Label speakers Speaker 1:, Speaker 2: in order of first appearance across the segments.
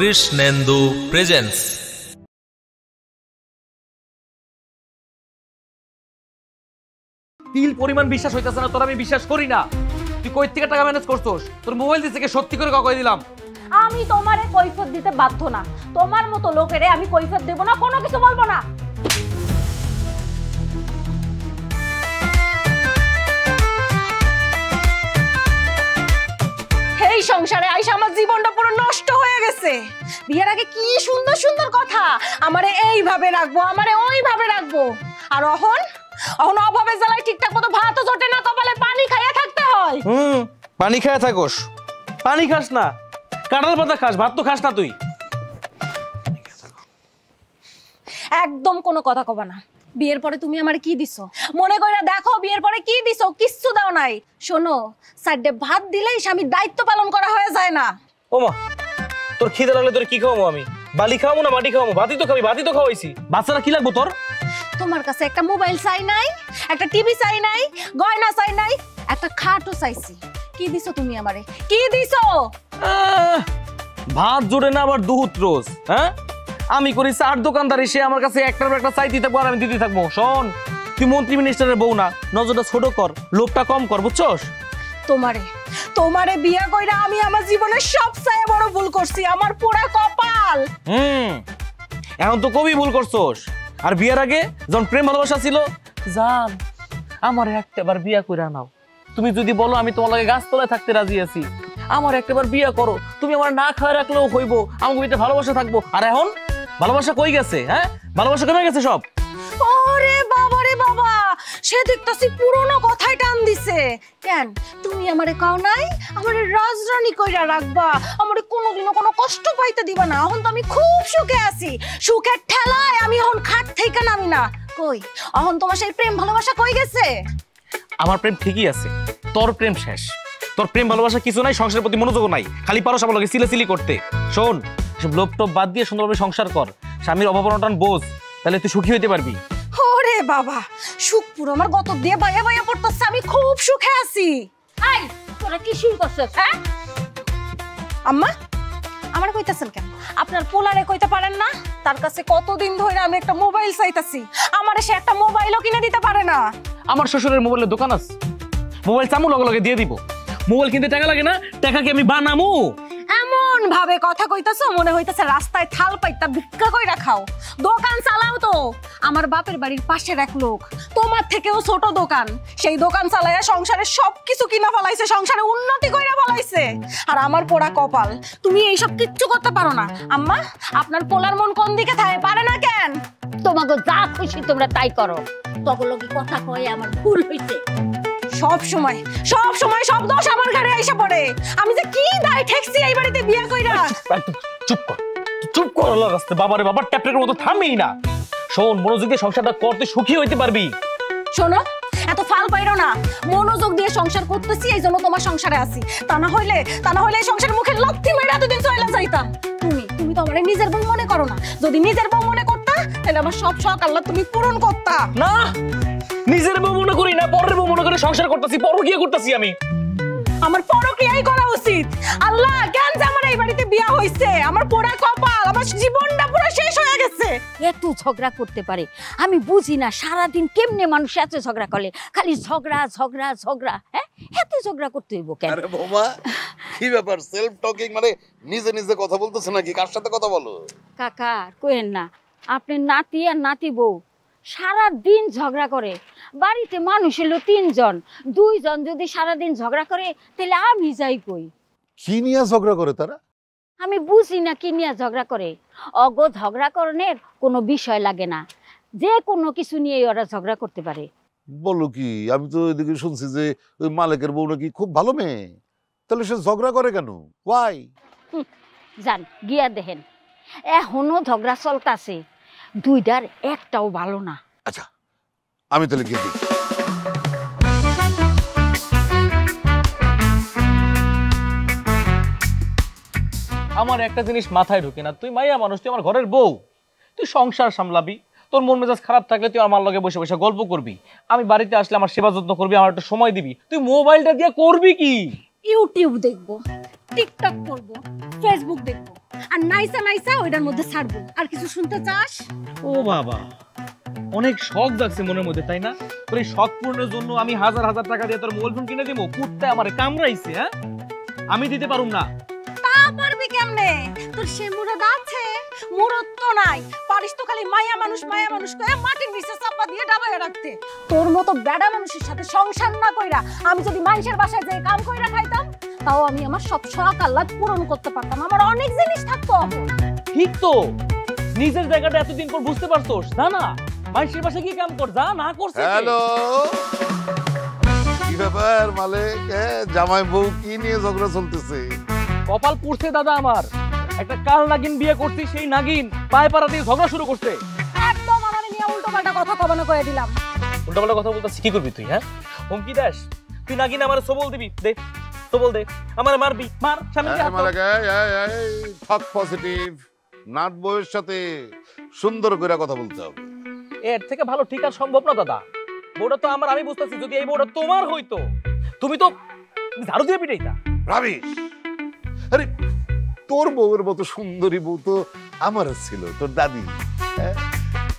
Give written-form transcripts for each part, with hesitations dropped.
Speaker 1: Krishnendu presents.
Speaker 2: তিল পরিমাণ বিশ্বাস হইতাছে না তোর, আমি বিশ্বাস করি না। তুই কই থেকে টাকা ম্যানেজ করছস? তোর মোবাইল দিছে সত্যি করে কই দিলাম।
Speaker 3: আমি তোমারে কৈফিয়ত দিতে বাধ্য না। তোমার মতো লোকেরে আমি কৈফিয়ত দেব না, কোনো কিছু বলবো না। এই সংসারে আইসা আমার জীবনটা পুরো নষ্ট হয়ে গেছে। বিয়ের আগে কি সুন্দর সুন্দর কথা, আমারে এইভাবে রাখবো, আমারে ওইভাবে রাখবো, আর অহন অভাবে জ্বালায় ঠিকঠাক মতো ভাতও জোটে না, কপালে পানি খাইয়া থাকতে হয়।
Speaker 2: পানি খায়া থাকোস? পানি খাস না, কাঁঠাল পাতা খাস, ভাত তো খাস না তুই।
Speaker 3: একদম কোনো কথা কবা না। বিয়ের পরে তুমি আমারে কি দিছো মনে কইরা দেখো, বিয়ের পরে কি দিছো? কিচ্ছু দাও নাই। শোনো, সাইডে ভাত দিলেই স্বামীর দায়িত্ব পালন করা হয়ে যায় না।
Speaker 2: ওমা, তোর খিদে লাগলে তোর কি খাওয়াবো আমি? বালি খাওয়াবো না মাটি খাওয়াবো? ভাতই তো খাবি, ভাতই তো খাওয়াইছি। বাচ্চারা কি লাগবো তোর?
Speaker 3: তোমার কাছে একটা মোবাইল চাই নাই, একটা টিভি চাই নাই, গয়না চাই নাই, একটা খাটও চাইছি। কি দিছো তুমি আমারে? কি দিছো?
Speaker 2: ভাত জোড়ে না আবার দুহুত রোজ। হ্যাঁ, আমি করি চার দোকানদারি, সে আমার কাছে একটার একটা চাই দিতে পারে, আমি দিতে থাকবো। শোন, তুই মন্ত্রী মিনিস্টারের বউ না, নজরটা ছোট কর, লোভটা কম কর, বুঝছস?
Speaker 3: তোমারে বিয়ে কইরা আমি আমার জীবনের সবচেয়ে বড় ভুল করছি, আমার পুরা কপাল।
Speaker 2: এখন তো কবি ভুল করছস। আর বিয়ের আগে যখন প্রেম ভালোবাসা ছিল, জান আমার একটাবার বিয়া কইরা নাও। তুমি যদি বলো আমি তোমার লগে গাছতলায় থাকতে রাজি আছি, আমার একটাবার বিয়া করো, তুমি আমার না খাওয়া রাখলেও হইবো, আমার ভিতরে ভালোবাসা থাকবো। আর এখন ভালোবাসা কই গেছে? হ্যাঁ, ভালোবাসা কমে গেছে সব।
Speaker 3: ওরে বাবা রে বাবা, সে দেখতাছি পুরনো কথাই টান দিছে। কেন তুমি আমারে কও নাই আমারে রাজরানী কইরা রাখবা, আমারে কোনোদিনও কোনো কষ্ট পাইতে দিবা না? এখন তো আমি খুব সুখে আছি, সুখের ঠেলায় আমি এখন খাট থেকে নামি না। কই এখন তোমার সেই প্রেম ভালোবাসা কই গেছে?
Speaker 2: আমার প্রেম ঠিকই আছে, তোর প্রেম শেষ। তোর প্রেম ভালোবাসা কিছু নাই, সংসারের প্রতি মনোযোগ নাই, খালি পারো আমার লগে সিলেসিলি করতে। শোন, সব লোভ টোপ বাদ দিয়ে সুন্দরভাবে সংসার কর, স্বামীর অভাব অনটন বোঝ, তাহলে তুই সুখী হইতে পারবি।
Speaker 3: ওরে বাবা, সুখ পুরো আমার গত দিয়ে বাইয়া বাইয়া পড়তেছে, আমি খুব সুখে আছি। আই তোরা কি শুরু করছিস? হ্যাঁ আম্মা, আমার কইতাছেন কেন? আপনার পোলারে কইতে পারেন না? তার কাছে কতদিন ধরে আমি একটা মোবাইল চাইতাছি, আমারে সে একটা মোবাইলও কিনে দিতে পারে না।
Speaker 2: আমার শ্বশুরের মোবাইলের দোকান আছে, মোবাইল চামু লগে লগে দিয়ে দিব। মোবাইল কিনতে টাকা লাগে না? টাকা কি আমি বানামু?
Speaker 3: এমন ভাবে কথা কইতাছো মনে হইতাছে রাস্তায় থাল পাইতা ভিক্ষা কইরা খাও। দোকান চালাও তো, আমার বাপের বাড়ির পাশের এক লোক, তোমার থেকেও ছোট দোকান, সেই দোকান চালায়া সংসারে সবকিছু কিনা ফলাইছে, সংসারে উন্নতি কইরা ফলাইছে। আর আমার পোড়া কপাল, তুমি এইসব কিচ্ছু করতে পারো না। আম্মা, আপনার পোলার মন কোন দিকে থাকে? পারে না কেন?
Speaker 4: তোমাকে যা খুশি তোমরা তাই করো, তখন কি কথা কয় আমার ভুল হইছে।
Speaker 3: সব সময় সব দোষ আমার ঘরে আইসা পড়ে। আমি যে কি দায় ঠেকছি এই বাড়িতে বিয়া কইরা।
Speaker 2: চুপ কর, চুপ কর, আল্লাহ রাস্তে বাবারে বাবা ট্যাপটের মতো থামেই না। শোন, মনোযোগ দিয়ে সংসারটা করতে সুখী হইতে পারবি।
Speaker 3: শোনো, এত ফাল পাইরো না, মনোযোগ দিয়ে সংসার করতেছি, এই জন্য তোমার সংসারে আছি। তা না হইলে এই সংসারের মুখে লাথি মেরে এতদিন চলে যাইতাম। তুমি তো আমার নিজের বউ মনে করো না। যদি নিজের বউ মনে করতা, তাহলে আমার সব শখ আল্লাহ তুমি পূরণ করতা।
Speaker 2: না, নিজের বউ মনে করি না, পরের বউ মনে করে সংসার করতেছি, পরকিয়া করতেছি আমি।
Speaker 3: আমার পরকিয়াই করা উচিত। আল্লাহ, কেন যে আমার এই বাড়িতে বিয়া হইছে, আমার পোড়া কপাল, আমার জীবনটা পুরো শেষ হয়ে গেছে।
Speaker 4: এত ঝগড়া করতে পারে আমি বুঝি না, সারাদিন কেমনে মানুষ এত ঝগড়া করে, খালি ঝগড়া ঝগড়া ঝগড়া। হ্যাঁ, এত ঝগড়া করতে হইব কেন?
Speaker 5: আরে বৌমা, কি ব্যাপার? সেলফ টকিং মানে নিজে নিজে কথা বলতেছ নাকি? কার সাথে কথা বলো?
Speaker 4: কাকা কইেন না, আপনি নাতি আর নাতি বউ সারা দিন ঝগড়া করে। বাড়িতে মানুষ হলো 3 জন, 2 জন যদি সারাদিন ঝগড়া করে তাহলে আমি যাই কই?
Speaker 5: কি নিয়ে ঝগড়া করে তারা?
Speaker 4: আমি বুঝি না কি নিয়ে ঝগড়া করে। অগ ঝগড়া করণের কোনো বিষয় লাগে না, যে কোনো কিছু নিয়ে ওরা ঝগড়া করতে পারে।
Speaker 5: বলো কি? আমি তো এদিকে শুনছি যে ওই মালিকের বউ নাকি খুব ভালো মেয়ে, তাহলে সে ঝগড়া করে কেন? ওয়াই?
Speaker 4: যান গিয়া দেখেন, এখনো ঝগড়া চলতাছে, 2টার একটাও ভালো না।
Speaker 5: আচ্ছা, আমি তাহলে গিয়ে দেখি।
Speaker 2: আমার একটা জিনিস মাথায় ঢুকে না, তুই মাইয়া মানুষ, তুই আমার ঘরের বউ, তুই সংসার সামলাবি, তোর মন মেজাজ খারাপ থাকলে তুই আমার লগে বসে বসে গল্প করবি, আমি বাড়িতে আসলে আমার সেবা যত্ন করবি, আমার একটা সময় দিবি। তুই মোবাইলটা দিয়ে করবি কি?
Speaker 3: ইউটিউব দেখবো, টিকটক করবো, ফেসবুক দেখবো আর নাইসা নাইসা ওইটার মধ্যে ছাড়বো। আর কিছু শুনতে চাস?
Speaker 2: ও বাবা, অনেক শখ জাগছে মনের মধ্যে, তাই না? তোর এই শখ পূরণের জন্য আমি হাজার হাজার টাকা দিয়ে তোর মোবাইল ফোন কিনে দিব? কুত্তা আমারে কামড়াইছে, হ্যাঁ? আমি দিতে পারুম না।
Speaker 3: তা পারবি কেমনে? তোর সে মুরদ আছে? মুরদ তো নাই, পারিস তো খালি মায়া মানুষ কয়ে মাটির নিচে চাপা দিয়ে ডাবায় রাখতে। তোর মতো বেড়া মানুষের সাথে সংসার না কইরা আমি যদি মানুষের বাসায় যেয়ে কাম কইরা খাইতাম, তাও আমি আমার সব শখ আহ্লাদ পূরণ করতে পারতাম। আমার অনেক জিনিস থাকতো।
Speaker 2: ঠিক তো, নিজের জায়গাটা এতদিন পর বুঝতে পারছোস? না মানুষের বাসায় কি কাম কর, যা না করছে।
Speaker 5: হ্যালো, কি ব্যাপার মালিক? জামাই বউ কি নিয়ে ঝগড়া চলতেছে?
Speaker 2: কপাল পুড়ছে দাদা আমার, একটা কাল নাগিন বিয়ে করছি, সেই নাগিন পায়ে পাড়া দিয়ে ঝগড়া শুরু করছে।
Speaker 3: একদম আমার নিয়ে উল্টোপাল্টা কথা কবানো কয়ে দিলাম।
Speaker 2: উল্টাপাল্টা কথা বলতেছি, কি করবি তুই? হ্যাঁ, হুমকি দাস? তুই নাগিন আমার সবল দিবি? দে সবল দে, আমার মারবি, মার।
Speaker 5: পজিটিভ নাট বউয়ের সাথে সুন্দর করে কথা বলতে হবে।
Speaker 2: এর থেকে ভালো ঠিক আর সম্ভব না দাদা। বউটা তো আমার, আমি বুঝতেছি যদি এই বউটা তোমার হইতো, তুমি তো ঝাড়ু দিয়ে পিটাইতা।
Speaker 5: রাবিশ! আরে তোর বউয়ের মতো সুন্দরী বউ তো আমার ছিল, তোর দাদি। হ্যাঁ,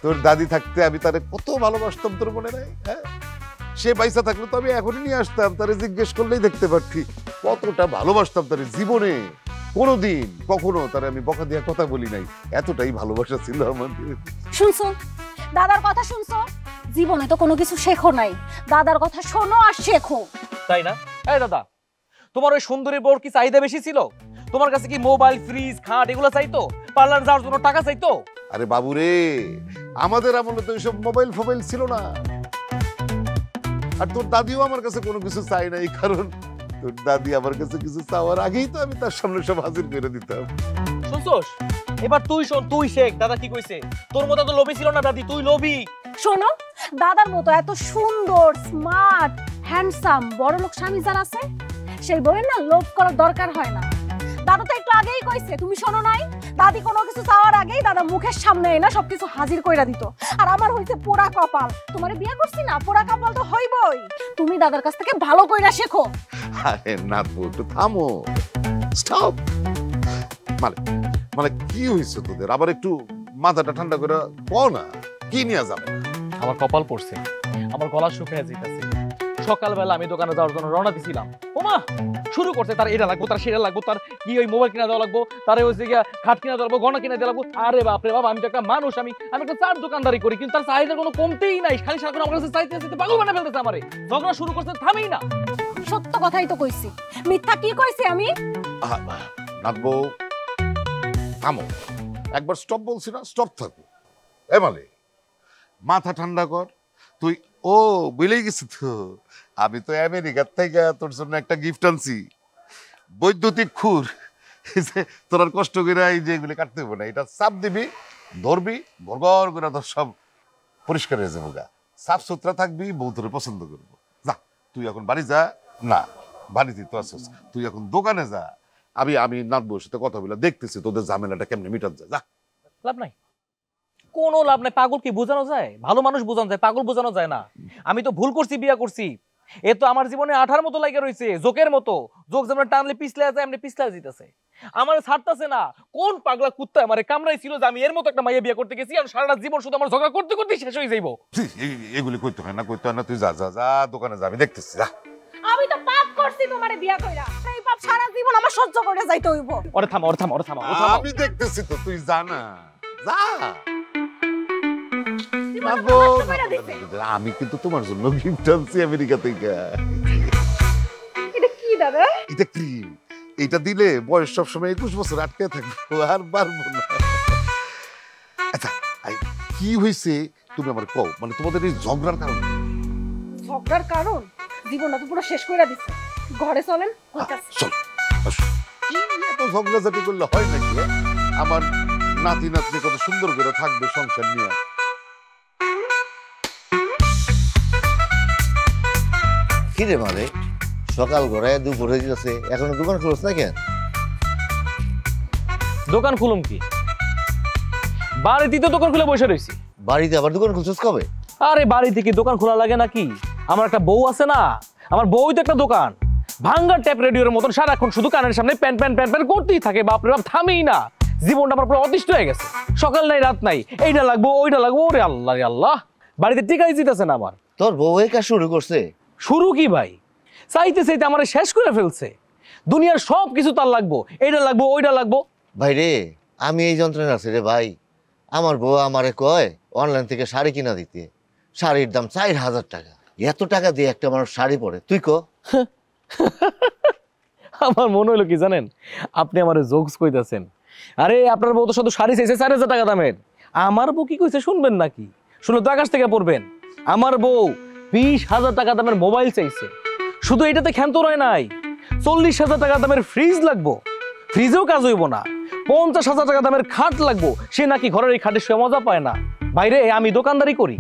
Speaker 5: তোর দাদি থাকতে আমি তারে কত ভালোবাসতাম, তোর মনে নাই? হ্যাঁ, সে পয়সা থাকলে তো আমি এখনই নিয়ে আসতাম, তারে জিজ্ঞেস করলেই দেখতে পারতি কতটা ভালোবাসতাম তারে। জীবনে কোনোদিন কখনো তারে আমি বকা দিয়ে কথা বলি নাই, এতটাই ভালোবাসা ছিল আমাদের।
Speaker 3: শুনছো দাদার কথা? শুনছো? জীবনে তো কোনো কিছু শেখো নাই, দাদার কথা শোনো আর শেখো,
Speaker 2: তাই না? এই দাদা, তোমার ওই সুন্দরী বউর কি চাহিদা বেশি ছিল? তোমার কাছে কি মোবাইল, ফ্রিজ, খাট এগুলো চাইতো? পার্লার যাওয়ার জন্য টাকা চাইতো?
Speaker 5: আরে বাবু রে, আমাদের আমলে তো এইসব মোবাইল ফোবাইল ছিল না। আর তোর দাদিও আমার কাছে কোনো কিছু চাই নাই, কারণ তোর দাদি আমার কাছে কিছু চাওয়ার আগেই তো আমি তার সামনে সব হাজির করে দিতাম।
Speaker 2: শুনছোস? এবার তুই শোন, তুই শেখ দাদা কি কইছে। তোর মতো তো লোভী ছিল না দাদি, তুই লোভী।
Speaker 3: শোনো, দাদার মতো এত সুন্দর, স্মার্ট, হ্যান্ডসাম বড়লোক স্বামী যার আছে, সেই বউয়ের না লোভ করার দরকার হয় না। দাদা তো একটু আগেই কইছে, তুমি শোনো নাই? দাদি কোনো কিছু চাওয়ার আগেই দাদা মুখের সামনে এনে সবকিছু হাজির কইরা দিত। আর আমার হইছে পোড়া কপাল, তোমারে বিয়ে করছি না, পোড়া কপাল তো হইবই। তুমি দাদার কাছ থেকে ভালো কইরা শেখো।
Speaker 5: আরে না বউ, একটু থামো, স্টপ। মানে কি হইছে তোদের? আবার একটু মাথাটা ঠান্ডা করে কও না, কি নিয়ে যাবে?
Speaker 2: আমার কপাল পড়ছে, আমার গলা শুকিয়ে যাইতাছে। সকালবেলা আমি দোকানে যাওয়ার জন্য রওনা দিছিলাম, ওমা শুরু করছে তার এটা লাগবো, তার সেটা লাগবো, তার কি ওই মোবাইল কিনা দেওয়া লাগবো, তার হচ্ছে গিয়া খাট কিনা দেওয়া লাগবো, গয়না কিনা দেওয়া লাগবো। আরে বাপ রে বাপ, আমি তো একটা মানুষ, আমি একটা চার দোকানদারি করি, কিন্তু তার চাহিদার কোনো কমতেই নাই। খালি সারাক্ষণ আমার কাছে চাইতে চাইতে পাগল বানিয়ে ফেলতেছে আমারে। ঝগড়া শুরু করছে, থামেই না।
Speaker 3: সত্য কথাই তো কইছি, মিথ্যা কি কইছি আমি?
Speaker 5: নাথবো থামো, একবার স্টপ বলছি না, স্টপ থাকো। এ মালে মাথা ঠান্ডা কর। তুই ও বুঝলেই গেছি তো, আমি তো আমেরিকার থেকে তোর জন্য একটা গিফট আনছি, বৈদ্যুতিক খুর। তোর আর কষ্ট করে এই যে এগুলি কাটতে হবে না, এটা চাপ দিবি, ধরবি, গড়গড় করে তোর সব পরিষ্কার হয়ে যাবো গা, সাফ সুতরা থাকবি, বউ তোরে পছন্দ করবো। যা তুই এখন বাড়ি যা। না, বাড়িতে তো আসছিস, তুই এখন দোকানে যা। আমি নাথবউর সাথে কথা বলে দেখতেছি তোদের ঝামেলাটা কেমনে মিটান যায়। যা।
Speaker 2: লাভ নাই, কোনো লাভ নাই। পাগল কি বোঝানো যায়? ভালো মানুষ বোঝানো যায়, পাগল বোঝানো যায় না। আমি তো ভুল করছি, বিয়া করছি। এ তো আমার জীবনে আঠার মতো লাগে রয়েছে, জোকের মতো। জোক যেমন টানলে পিছলে যায়, এমনি পিছলে যেতেছে, আমার ছাড়তেছে না। কোন পাগলা কুত্তা আমারে কামড়াই ছিল যে আমি এর মতো একটা মাইয়া বিয়ে করতে গেছি, আর সারাটা জীবন শুধু আমার ঝগড়া করতে করতে শেষ হয়ে যাইবো।
Speaker 5: এগুলি কইতে হয় না, কইতে হয় না। তুই যা যা যা, দোকানে যা, আমি দেখতেছি। যা।
Speaker 3: আমি তো পাপ করছি তোমারে বিয়া কইরা, এই পাপ সারা জীবন আমার সহ্য করে যাইতে হইব।
Speaker 2: ওরে থামা, ওরে থামা, ওরে থামা।
Speaker 5: আমি দেখতেছি তো, তুই যা না, যা। আমি কিন্তু তোমার জন্য গিফট আনছি আমেরিকা থেকে।
Speaker 3: এটা কি দাদা?
Speaker 5: এটা ক্রিম, এটা দিলে বয়স সবসময় 21 বছর আটকে থাকবো, আর পারবো না। আচ্ছা কি হয়েছে তুমি আমার কও, মানে তোমাদের এই ঝগড়ার কারণ?
Speaker 3: ঝগড়ার কারণ জীবনটা তো পুরো শেষ কইরা দিছে। ঘরে চলেন,
Speaker 5: চল। এত ঝগড়াঝাটি করলে হয় নাকি? আমার নাতি নাতনি কত সুন্দর করে থাকবে সংসার নিয়ে।
Speaker 6: কি রে মানে সকাল ঘরে দুপুর হয়ে গেছে, এখনো দোকান খোলস না কেন?
Speaker 2: দোকান খুলুম কি? বাড়িতে তো দোকান খুলে বসে রয়েছি।
Speaker 6: বাড়িতে আবার দোকান খুলছিস কবে?
Speaker 2: আরে বাড়িতে কি দোকান খোলা লাগে নাকি? আমার একটা বউ আছে না, আমার বউই তো একটা দোকান। ভাঙ্গা ট্যাপ রেডিওর মতন সারাক্ষণ শুধু কানের সামনে প্যান প্যান প্যান প্যান করতেই থাকে, বাপরে বাপ থামেই না। জীবনটা আমার পুরো অতিষ্ঠ হয়ে গেছে, সকাল নাই রাত নাই, এইটা লাগবো ওইটা লাগবো, ওরে আল্লাহ রে আল্লাহ, বাড়িতে টিকাই জিতেছে না আমার।
Speaker 6: তোর বউ এই কাজ শুরু করছে?
Speaker 2: শুরু কি ভাই, চাইতে চাইতে আমার শেষ করে ফেলছে। দুনিয়ার সব কিছু তার লাগবো, এইটা লাগবো ওইটা লাগবো।
Speaker 6: ভাই রে, আমি এই যন্ত্রণা আছি রে ভাই। আমার বউ আমারে কয় অনলাইন থেকে শাড়ি কিনা দিতে, শাড়ির দাম 4000 টাকা। এত টাকা দিয়ে একটা মানুষ শাড়ি পরে, তুই ক?
Speaker 2: আমার মনে হলো কি জানেন, আপনি আমার জোকস কইতাছেন। আরে আপনার বউ তো শুধু শাড়ি চাইছে 4000 টাকা দামের, আমার বউ কি কইছে শুনবেন নাকি? শুনে তো আকাশ থেকে পড়বেন। আমার বউ 20,000 টাকা দামের মোবাইল চাইছে। শুধু এটাতে ক্ষান্ত রয় নাই, 40,000 টাকা দামের ফ্রিজ লাগবো, ফ্রিজেও কাজ হইব না। 50,000 টাকা দামের খাট লাগবো, সে নাকি ঘরের এই খাটে শুয়ে মজা পায় না। বাইরে আমি দোকানদারি করি,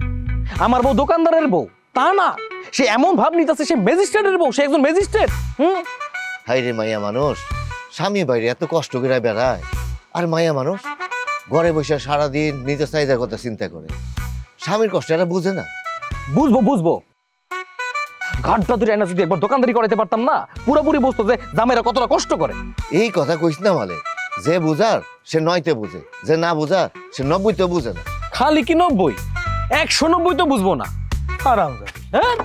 Speaker 2: আমার বউ দোকানদারের বউ তা না, সে এমন ভাব নিতেছে সে ম্যাজিস্ট্রেটের বউ, সে একজন ম্যাজিস্ট্রেট।
Speaker 6: হাই রে মাইয়া মানুষ, স্বামী বাইরে এত কষ্ট করে বেড়ায়, আর মাইয়া মানুষ ঘরে বসে সারাদিন নিজের চাহিদার কথা চিন্তা করে। স্বামীর কষ্ট এরা বুঝে না।
Speaker 2: বুঝবো বুঝবো, ঘাটটা ধরে এনে যদি একবার দোকানদারি করাইতে পারতাম না, পুরোপুরি বুঝতো যে জামেরা কতটা কষ্ট করে।
Speaker 6: এই কথা কইস না মালে, যে বুঝার সে 9তে বুঝে, যে না বুঝার সে 90তে বুঝে না।
Speaker 2: খালি কি 90, 190 তো বুঝবো না। হ্যাঁ,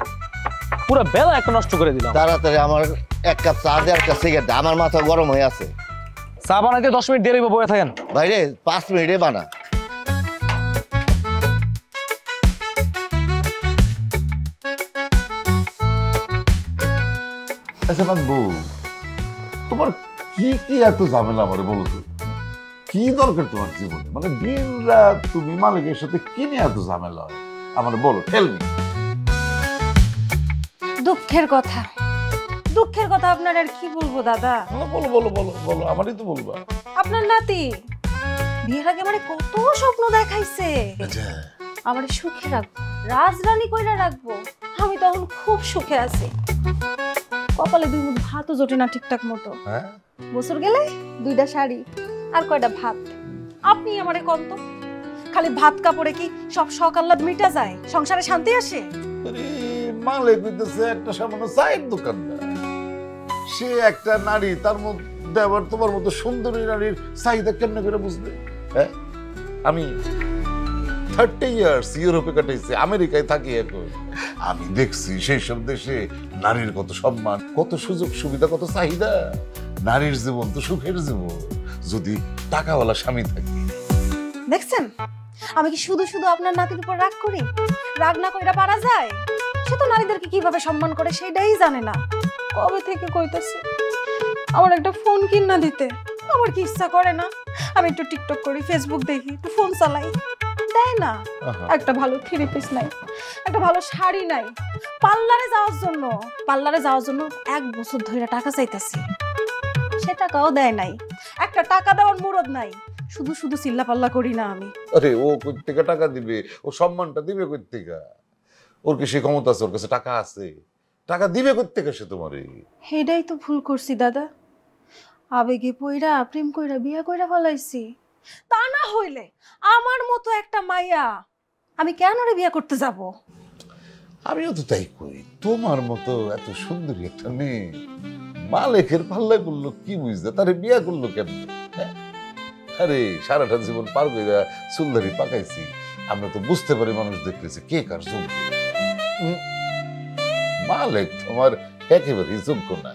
Speaker 2: পুরো বেলা একটা নষ্ট করে দিলাম।
Speaker 6: তাড়াতাড়ি আমার 1 কাপ চা দে, 1 কাপ সিগারেট দে, আমার মাথা গরম হয়ে আছে।
Speaker 2: চা বানাইতে 10 মিনিট দেরি বয়ে থাকেন।
Speaker 6: ভাইরে 5 মিনিটে বানা।
Speaker 5: আচ্ছা নাকবো, তোমার কি কি এত ঝামেলা আমারে বলো তো? কি দরকার তোমার জীবনে? মানে দিন রাত তুমি মালিকের সাথে কি নিয়ে এত ঝামেলা হয় আমার বলো, টেল মি।
Speaker 3: দুঃখের কথা, দুঃখের কথা আপনার আর কি বলবো দাদা।
Speaker 5: বলো বলো বলো বলো, আমারই তো বলবা।
Speaker 3: আপনার নাতি বিয়ের আগে মানে কত স্বপ্ন দেখাইছে, আমার সুখে রাখবো, রাজরানী কইরা রাখবো। আমি তখন খুব সুখে আছি, কপালে 2 মুঠ ভাতও জোটে না ঠিকঠাক মতো। বছর গেলে 2টা শাড়ি আর কয়টা ভাত। আপনি আমারে কন্ত, খালি ভাত কাপড়ে কি সব শখ আহ্লাদ মিটা যায়? সংসারে শান্তি আসে?
Speaker 5: মালিক হইতেছে একটা সামান্য চায়ের দোকানদার, সে একটা নারী, তার মধ্যে আবার তোমার মতো সুন্দরী নারীর চাহিদা কেমনে করে বুঝবে? হ্যাঁ, আমি 30 ইয়ার্স ইউরোপে কাটাইছি, আমেরিকায় থাকি এখন। আমি দেখছি সেই সব দেশে নারীর কত সম্মান, কত সুযোগ সুবিধা, কত চাহিদা। নারীর জীবন তো সুখের জীবন যদি টাকাওয়ালা স্বামী থাকে।
Speaker 3: দেখছেন, আমি কি শুধু শুধু আপনার নাতির উপর রাগ করি? রাগ না কইরা পারা যায়? সে তো নারীদেরকে কিভাবে সম্মান করে সেটাই জানে না। কবে থেকে কইতাছি আমার একটা ফোন কিনা দিতে, আমার কি ইচ্ছা করে না? আমি একটু টিকটক করি, ফেসবুক দেখি, একটু ফোন চালাই, দেয় না। একটা ভালো থ্রি পিস নাই, একটা ভালো শাড়ি নাই, পার্লারে যাওয়ার জন্য 1 বছর ধরে টাকা চাইতেছি, সে টাকাও দেয় নাই। একটা টাকা দেওয়ার মুরদ নাই, শুধু শুধু চিল্লা পাল্লা করি না আমি।
Speaker 5: আরে ও কই থেকে টাকা দিবে? ও সম্মানটা দিবে কই থেকে? ওর কি সে ক্ষমতা আছে? ওর কাছে টাকা আছে? টাকা দিবে কই থেকে সে তোমারে?
Speaker 3: হেডাই তো ভুল করছি দাদা, আবেগে পইরা প্রেম কইরা বিয়া কইরা ফলাইছি। তা না হইলে আমার মতো একটা মাইয়া আমি কেন রে বিয়া করতে যাব?
Speaker 5: আমিও তো তাই কই, তোমার মতো এত সুন্দরী একটা মেয়ে মালিকের পাল্লায় পড়লো কি বুঝতে, তারে বিয়া করলো কেন? আরে সারাটা জীবন পার করে চুলদারি পাকাইছি, আমরা তো বুঝতে পারি মানুষ দেখতেছে কে কার যোগ্য। মালিক তোমার একেবারেই যোগ্য না।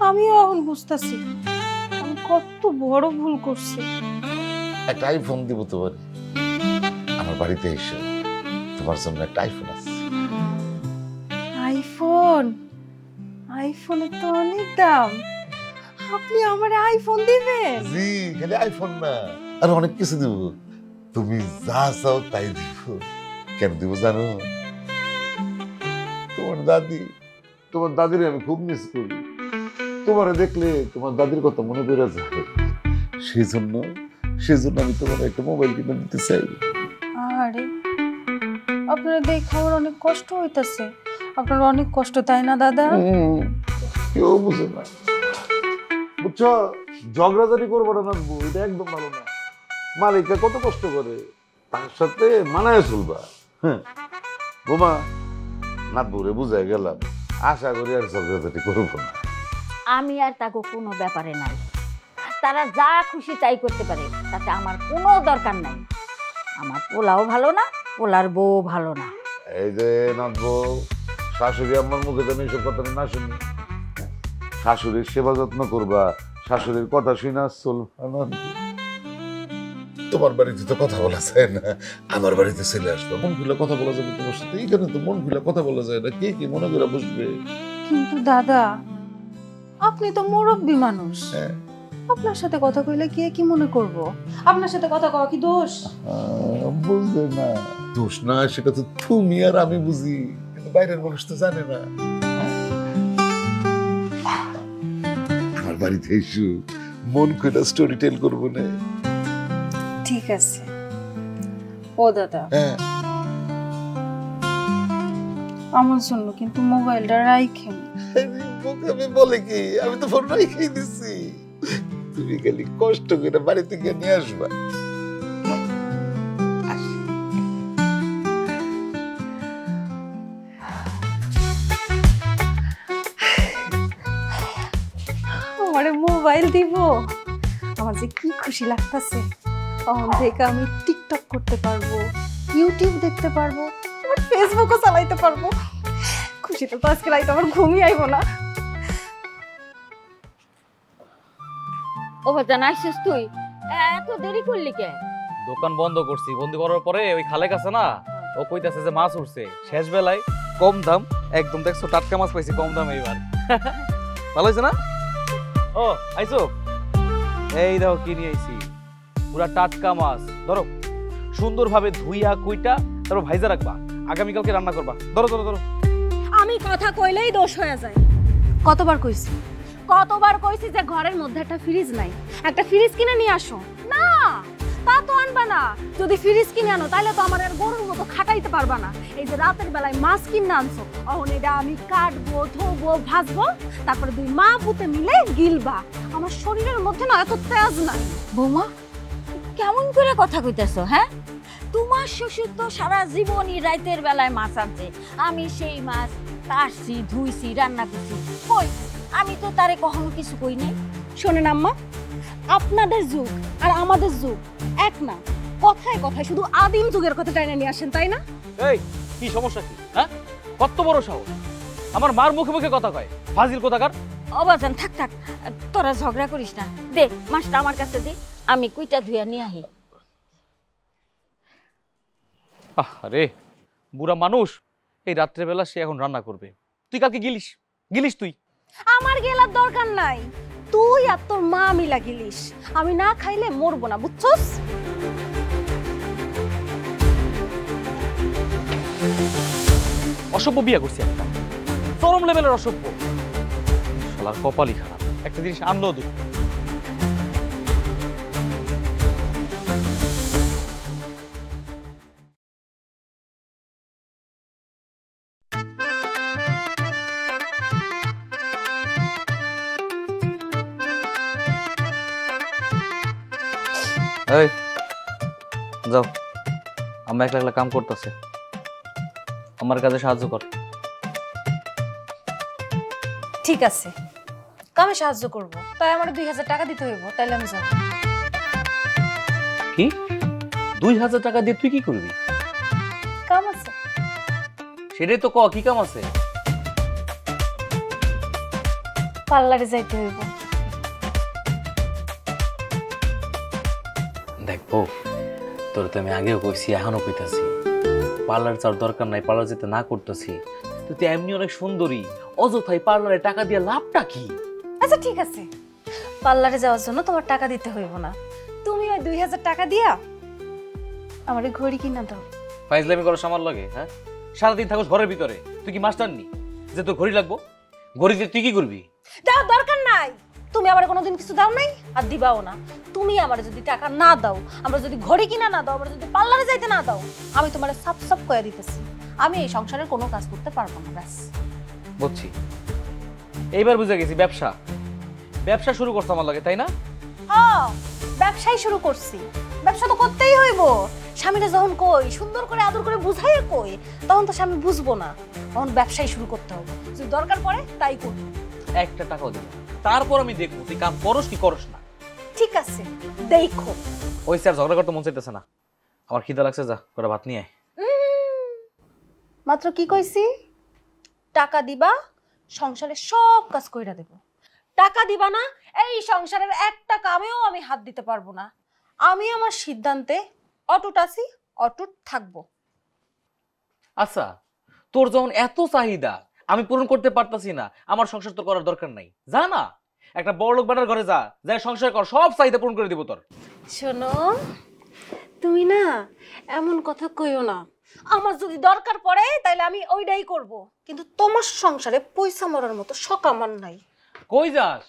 Speaker 3: আমিও এখন বুঝতেছি আমি কত বড় ভুল করছি।
Speaker 5: একটা আইফোন দিব তোমার, আমার বাড়িতে এসে তোমার জন্য একটা আইফোন আছে।
Speaker 3: আইফোন? আইফোনের তো অনেক দাম, আপনি আমার আইফোন দিবেন?
Speaker 5: জি, খালি আইফোন না, আর অনেক কিছু দিব। তুমি যা চাও তাই দিব। কেন দিব জানো? তোমার দাদির আমি খুব মিস করি। তোমারে দেখলে তোমার দাদির কথা মনে পড়ে যায়, সেই জন্য আমি তোমার একটা মোবাইল কিনে দিতে চাই।
Speaker 3: আরে আপনারা দেখে আমার অনেক কষ্ট হইতাছে। আপনার অনেক কষ্ট, তাই না দাদা?
Speaker 5: কেউ বুঝে না, বুঝছো? ঝগড়াঝাড়ি করবো না নাকবো, এটা একদম ভালো না। মালিকটা কত কষ্ট করে, তার সাথে মানায় চলবা। হ্যাঁ বোমা, নাতবুরে বুঝাই গেলাম, আশা করি আর ঝগড়াঝাড়ি করবো না।
Speaker 4: আমি আর তাকে কোনো ব্যাপারে নাই। তারা যা খুশি তাই করতে পারে, তাতে আমার কোনো দরকার নাই। আমার পোলাও ভালো না, পোলার বউ ভালো না।
Speaker 5: এই যে নাথবো, শাশুড়ি আমার মুখে তো এইসব কথা না শুনি। শাশুড়ির সেবা যত্ন করবা, শাশুড়ির কথা শুনে চলবা না। তোমার বাড়িতে তো কথা বলা যায় না, আমার বাড়িতে চলে আসবে, মন খুলে কথা বলা যাবে তোমার সাথে। এইখানে তো মন খুলে কথা বলা যায় না, কে কি মনে করে বসবে?
Speaker 3: কিন্তু দাদা, আপনি তো মুরব্বী মানুষ,
Speaker 5: হ্যাঁ।
Speaker 3: আপনার সাথে কথা কইলে কে কি মনে করব? আপনার সাথে কথা কওয়া কি দোষ?
Speaker 5: বুঝবে না, দোষ না সেটা তো তুমি আর আমি বুঝি, কিন্তু বাইরের মানুষ তো জানে না। আমার বাড়িতে এসো, মন খুলে স্টোরি টেল করবো না।
Speaker 3: ঠিক আছে। ও দাদা,
Speaker 5: হ্যাঁ,
Speaker 3: আমার জন্য কিন্তু মোবাইলটা রাইখেন।
Speaker 5: আমি বলে কি, আমি তো ফোন রেখেই দিচ্ছি, তুমি খালি কষ্ট করে বাড়ি থেকে নিয়ে আসবা।
Speaker 3: আমারে মোবাইল দিব, আমার যে কি খুশি লাগতেছে। তখন থেকে আমি টিকটক করতে পারবো, ইউটিউব দেখতে পারবো, আমার ফেসবুকও চালাইতে পারবো। খুশিতে তো আজকে রাইতে আমার ঘুমই আইবো না।
Speaker 4: ও বাজান, আইসিস তুই? এত দেরি করলি কে?
Speaker 2: দোকান বন্ধ করছি, বন্ধ করার পরে ওই খালে কাছে না, ও কইতাছে যে মাছ উঠছে শেষ বেলায়, কম দাম একদম। দেখছো টাটকা মাছ পাইছি কম দাম এইবার। ভালো হয়েছে না? ও আইসো, এই দেখো কি নিয়ে আইছি, পুরা টাটকা মাছ। ধরো, সুন্দরভাবে ধুইয়া কুইটা তারপর ভাইজা রাখবা, আগামীকালকে রান্না করবা। ধরো ধরো ধরো।
Speaker 3: আমি কথা কইলেই দোষ হয়ে যায়। কতবার কইছি, কতবার কইছি যে ঘরের মধ্যে একটা ফ্রিজ নাই, একটা ফ্রিজ কিনে নিয়ে আসো। না, তা তো আনবা না। যদি ফ্রিজ কিনে আনো তাহলে তো আমার আর গরুর মতো খাটাইতে পারবা না। এই যে রাতের বেলায় মাছ কিনে আনছো, অহন এটা আমি কাটবো, ধোবো, ভাজবো, তারপরে দুই মা পুতে মিলে গিলবা। আমার শরীরের মধ্যে না এত তেজ নাই।
Speaker 4: বৌমা, কেমন করে কথা কইতেছো? হ্যাঁ, তোমার শ্বশুর তো সারা জীবনই রাতের বেলায় মাছ আনছে, আমি সেই মাছ কাটছি, ধুইছি, রান্না করছি। কই, আমি তো তারে কখনো কিছু কই নাই।
Speaker 3: শোনেন আম্মা, আপনাদের যুগ আর আমাদের যুগ এক না। কথায় কথায় শুধু আদিম যুগের কথা টাইনা নিয়ে আসেন, তাই না?
Speaker 2: এই কি সমস্যা কি? হ্যাঁ, কত বড় সাহস, আমার মার মুখে মুখে কথা কয়, ফাজিল কোথাকার।
Speaker 4: ও বাজান, থাক থাক, তোরা ঝগড়া করিস না। দে মাছটা আমার কাছে দে, আমি কুইটা ধুইয়া নিয়ে আহি।
Speaker 2: আরে বুড়া মানুষ, এই রাত্রেবেলা সে এখন রান্না করবে, তুই কালকে গিলিস, গিলিস তুই।
Speaker 3: আমার গেলার দরকার নাই, তুই আর তোর মা মিলা গিলিস। আমি না খাইলে মরবো না, বুঝছস?
Speaker 2: অসভ্য বিয়ে করছি একটা, চরম লেভেলের অসভ্য। শালার কপালই খারাপ, একটা জিনিস আনলো দুঃখ। এই যাও, আমরা একলা একলা কাম করতেছে, আমার কাজে সাহায্য কর।
Speaker 3: ঠিক আছে, কামে সাহায্য করব, তাই আমার 2000 টাকা দিতে হইব, তাইলে আমি যাব।
Speaker 2: কি 2000 টাকা দিয়ে তুই কি করবি?
Speaker 3: কাম আছে।
Speaker 2: সেটাই তো ক, কি কাম আছে?
Speaker 3: পার্লারে যাইতে হইব।
Speaker 2: দেখবো, তোর তো আমি আগেও কইছি, এখনো কইতাছি, পার্লার যাওয়ার দরকার নাই, পার্লার যেতে না করতেছি। তুই এমনি অনেক সুন্দরী, অযথাই পার্লারে টাকা দিয়ে লাভটা কি?
Speaker 3: আচ্ছা ঠিক আছে, পার্লারে যাওয়ার জন্য তোমার টাকা দিতে হইব না। তুমি ওই 2000 টাকা দিয়া আমার ঘড়ি কিনা দাও।
Speaker 2: ফাইজলামি করো আমার লগে? হ্যাঁ, সারাদিন থাকো ঘরের ভিতরে, তুই কি মাস্টার নি যে তোর ঘড়ি লাগবো? ঘড়ি দিয়ে তুই কি করবি?
Speaker 3: দাও, দরকার নাই। তুমি আমার কোনোদিন কিছু দাও নাই আর দিবাও না। তুমি আমার যদি টাকা না দাও, আমরা যদি ঘড়ি কিনা না দাও, আমরা যদি পার্লারে যাইতে না দাও, আমি তোমার সাপ সাপ কয়ে দিতেছি, আমি এই সংসারের কোনো কাজ করতে পারবো না। ব্যাস।
Speaker 2: বুঝছি, এইবার বুঝে গেছি, ব্যবসা ব্যবসা শুরু করছো আমার লাগে, তাই না?
Speaker 3: হ্যাঁ, ব্যবসাই শুরু করছি। ব্যবসা তো করতেই হইব। স্বামীরা যখন কই সুন্দর করে আদর করে বুঝাইয়া কই, তখন তো স্বামী বুঝবো না, তখন ব্যবসাই শুরু করতে হবে। যদি দরকার পড়ে তাই করবো।
Speaker 2: একটা টাকাও দিবি না। তারপর আমি দেখবো তুই কাম করস কি করস না।
Speaker 3: ঠিক আছে, দেখো।
Speaker 2: ওই স্যার ঝগড়া করতে মন চাইতেছে না, আমার খিদা লাগছে, যা করে ভাত নিয়ে আয়।
Speaker 3: মাত্র কি কইছি? টাকা দিবা, সংসারে সব কাজ কইরা দেব। টাকা দিবা না, এই সংসারের একটা কামেও আমি হাত দিতে পারবো না। আমি আমার সিদ্ধান্তে অটুট আছি, অটুট থাকবো।
Speaker 2: আচ্ছা, তোর যখন এত চাহিদা আমি পূরণ করতে পারতাছি না, আমার সংসার তোর করার দরকার নাই, যা না একটা বড় লোক বানার ঘরে যা, যাই সংসার কর, সব চাহিদা পূরণ করে দিব তোর।
Speaker 3: শোনো, তুমি না এমন কথা কইও না। আমার যদি দরকার পড়ে তাহলে আমি ওইটাই করব, কিন্তু তোমার সংসারে পয়সা মরার মতো শখ আমার নাই।
Speaker 2: কই যাস?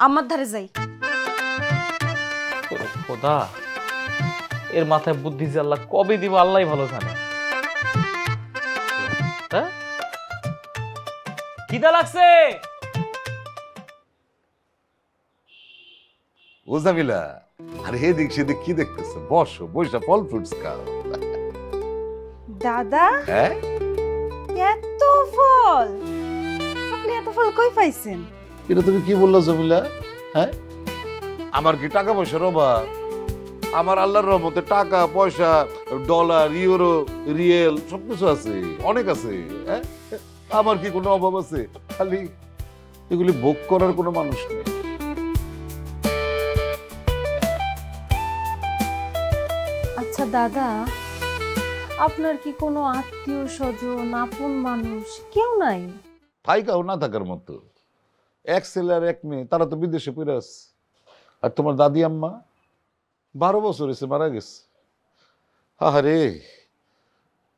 Speaker 3: আমার ধারে যাই।
Speaker 2: ওরে খোদা, এর মাথায় বুদ্ধি যে আল্লাহ কবে দিব আল্লাহই ভালো জানে। হ্যাঁ, খিদা লাগছে।
Speaker 5: ও জামিলা, আরে এদিক সেদিক কি দেখতেছে? বসো, বইসা ফল ফ্রুটস খাও।
Speaker 3: দাদা,
Speaker 5: হ্যাঁ,
Speaker 3: এত ফল! আপনি এত ফল কই পাইছেন?
Speaker 5: এটা তুমি কি বললো জামিলা? হ্যাঁ, আমার কি টাকা পয়সার অভাব? আমার আল্লাহর রহমতে টাকা পয়সা, ডলার, ইউরো, রিয়েল সবকিছু আছে, অনেক আছে। হ্যাঁ, আমার কি কোনো অভাব আছে? খালি এগুলি ভোগ করার কোনো মানুষ নেই।
Speaker 3: আচ্ছা দাদা, আপনার কি কোনো আত্মীয় স্বজন, আপন মানুষ কেউ নাই?
Speaker 5: থাইকাও না থাকার মতো। এক ছেলে আর এক মেয়ে, তারা তো বিদেশে পড়ে আছে। আর তোমার দাদি আম্মা 12 বছর হয়েছে মারা গেছে। আরে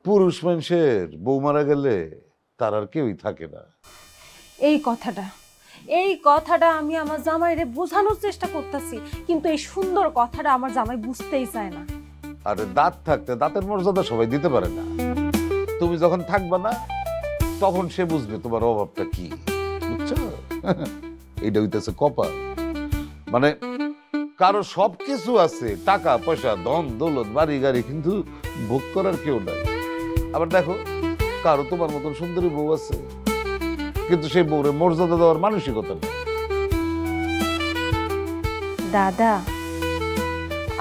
Speaker 5: পুরুষ মানুষের বউ মারা গেলে তার আর কেউই থাকে না।
Speaker 3: এই কথাটা আমি আমার জামাইরে বোঝানোর চেষ্টা করতেছি, কিন্তু এই সুন্দর কথাটা আমার জামাই বুঝতেই চায় না।
Speaker 5: আরে দাঁত থাকতে দাঁতের মর্যাদা সবাই দিতে পারে না। তুমি যখন থাকবা না তখন সে বুঝবে তোমার অভাবটা কি, বুঝছো? এইটা হইতেছে কপাল। মানে কারো সবকিছু আছে, টাকা পয়সা, ধন দৌলত, বাড়ি গাড়ি, কিন্তু ভোগ করার কেউ নাই। আবার দেখো, কারো তোমার মতন সুন্দরী বউ আছে, কিন্তু সেই বউরে মর্যাদা দেওয়ার মানসিকতা নেই।
Speaker 3: দাদা,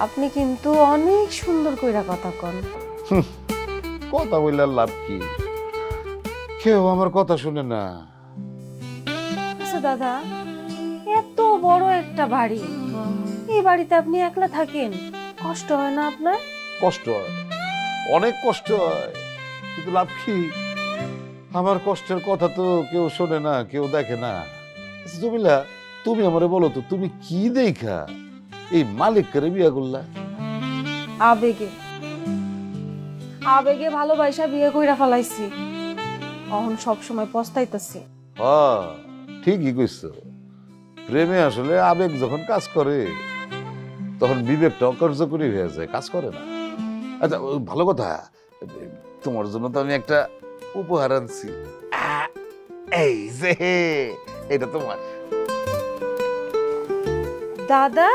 Speaker 3: আপনি কিন্তু অনেক সুন্দর কইরা কথা কন।
Speaker 5: কথা বললে আর লাভ কি? কেউ আমার কথা শুনে না।
Speaker 3: আচ্ছা দাদা, এত বড় একটা বাড়ি, এই বাড়িতে আপনি একলা থাকেন, কষ্ট হয় না আপনার?
Speaker 5: কষ্ট হয়, অনেক কষ্ট হয়, কিন্তু লাভ কি? আমার কষ্টের কথা তো কেউ শোনে না, কেউ দেখে না। আচ্ছা জমিলা, তুমি আমারে বলো তো, তুমি কি দেখা এই মালিক করে বিয়া করলা?
Speaker 3: আবেগে ভালোবাসা বিয়ে কইরা ফেলাইছি, এখন সব সময় পস্তাইতেছি।
Speaker 5: হ্যাঁ, ঠিকই কইছো। প্রেমে আসলে আবেগ যখন কাজ করে তখন বিবেকটা অকার্যকরী হয়ে যায়, কাজ করে না। আচ্ছা ভালো কথা, তোমার জন্য তো আমি একটা উপহার আনছি। এই যে, এটা তোমার।
Speaker 3: দাদা,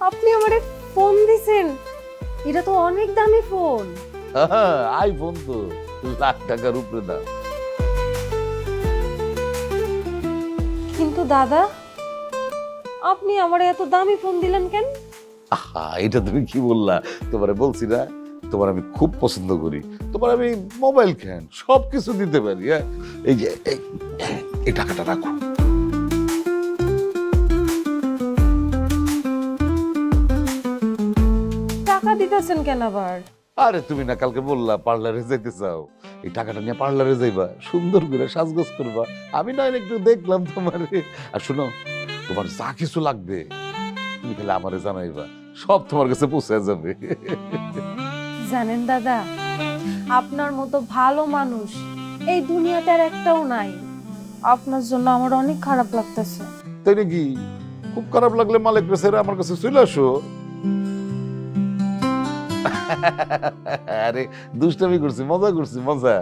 Speaker 3: আপনি আমারে ফোন দিছেন? এটা তো অনেক দামি ফোন।
Speaker 5: আইফোন তো লাখ টাকার উপরে দাম।
Speaker 3: কিন্তু দাদা, আপনি আমারে এত দামি ফোন দিলেন কেন?
Speaker 5: আহা, এটা তুমি কি বললা? তোমারে বলছি না, তোমার আমি খুব পছন্দ করি, তোমার আমি মোবাইল কেন সবকিছু দিতে পারি। হ্যাঁ, এই যে এই টাকাটা রাখো।
Speaker 3: টাকা দিতেছেন কেন আবার?
Speaker 5: আরে তুমি না কালকে বললা পার্লারে যাইতে চাও, এই টাকাটা নিয়ে পার্লারে যাইবা, সুন্দর করে সাজগোজ করবা। আমি না একটু দেখলাম তোমার। আর শোনো, তোমার যা কিছু লাগবে তুমি খালি আমারে জানাইবা, সব তোমার কাছে পৌঁছে যাবে।
Speaker 3: জানেন দাদা, আপনার মতো ভালো মানুষ এই দুনিয়াতে আর একটাও নাই। আপনার জন্য আমার অনেক খারাপ লাগতেছে।
Speaker 5: তাই নাকি? খুব খারাপ লাগলে মালিক রেসে আমার কাছে চলে আসো। আরে দুষ্টামি করছি, মজা করছি, মজা।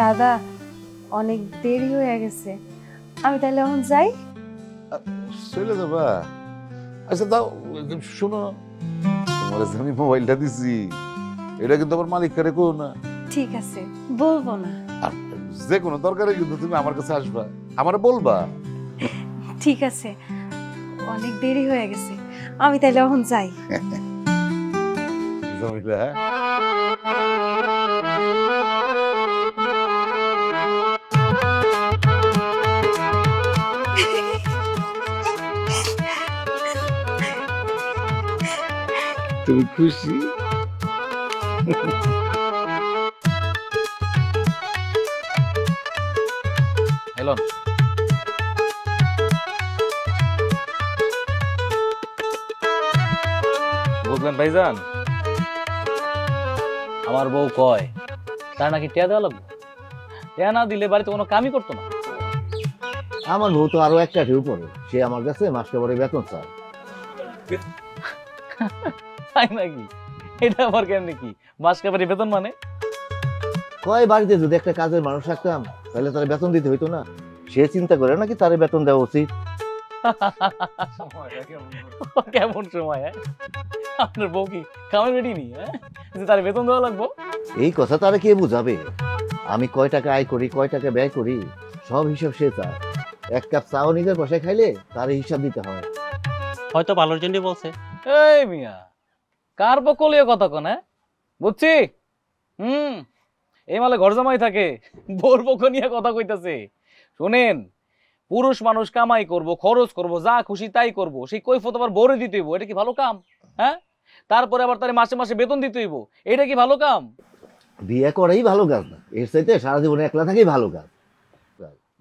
Speaker 3: দাদা, অনেক দেরি হয়ে গেছে, আমি তাহলে এখন যাই।
Speaker 5: চলে যাবা? আচ্ছা দাও, শোনো, তোমার আমি মোবাইলটা দিছি, এটা কিন্তু আমার মালিক কারে কো না।
Speaker 3: ঠিক আছে, বলবো না।
Speaker 5: আর যে কোনো দরকারে কিন্তু তুমি আমার কাছে আসবা, আমারে বলবা।
Speaker 3: ঠিক আছে, অনেক দেরি হয়ে গেছে, আমি তাইলে এখন যাই।
Speaker 5: জমিলা, হ্যাঁ? তুমি খুশি?
Speaker 2: এলন, বুঝলেন ভাইজান, আমার বউ কয় তার নাকি টিয়া দেওয়া লাগবে, টিয়া না দিলে বাড়িতে কোনো কামই করতো না।
Speaker 6: আমার বউ তো আরো একটা ঢেউ পড়ে, সে আমার কাছে মাসকে পরে বেতন চায়।
Speaker 2: তাই নাকি? এটা আবার কেমনি কি মাসকে বাড়ি বেতন মানে?
Speaker 6: কয় বাড়িতে যদি একটা কাজের মানুষ রাখতাম তাহলে তার বেতন দিতে হইতো না, সে চিন্তা করে নাকি তার বেতন দেওয়া উচিত।
Speaker 2: কেমন সময়? আপনার বউ কি কামে বেরিনি যে তার বেতন দেওয়া লাগবো?
Speaker 6: এই কথা তারা কে বুঝাবে? আমি কয় টাকা আয় করি, কয় টাকা ব্যয় করি, সব হিসাব সে চায়। এক কাপ চাও নিজের পয়সায় খাইলে তার হিসাব দিতে হয়।
Speaker 7: হয়তো ভালোর জন্যই বলছে।
Speaker 2: এই মিয়া, কার বকলীয় কথা কোন? বুঝছি, এই মালে ঘর জামাই থাকে, বোর বক নিয়ে কথা কইতাছে। শুনেন, পুরুষ মানুষ কামাই করব, খরচ করব, যা খুশি তাই করব, সেই কৈফত আবার বরে দিতে হইব, এটা কি ভালো কাম? হ্যাঁ, তারপরে আবার তার মাসে মাসে বেতন দিতে হইব, এটা কি ভালো কাম?
Speaker 6: বিয়ে করাই ভালো কাজ না, এর চাইতে সারা জীবনে একলা থাকাই ভালো কাজ।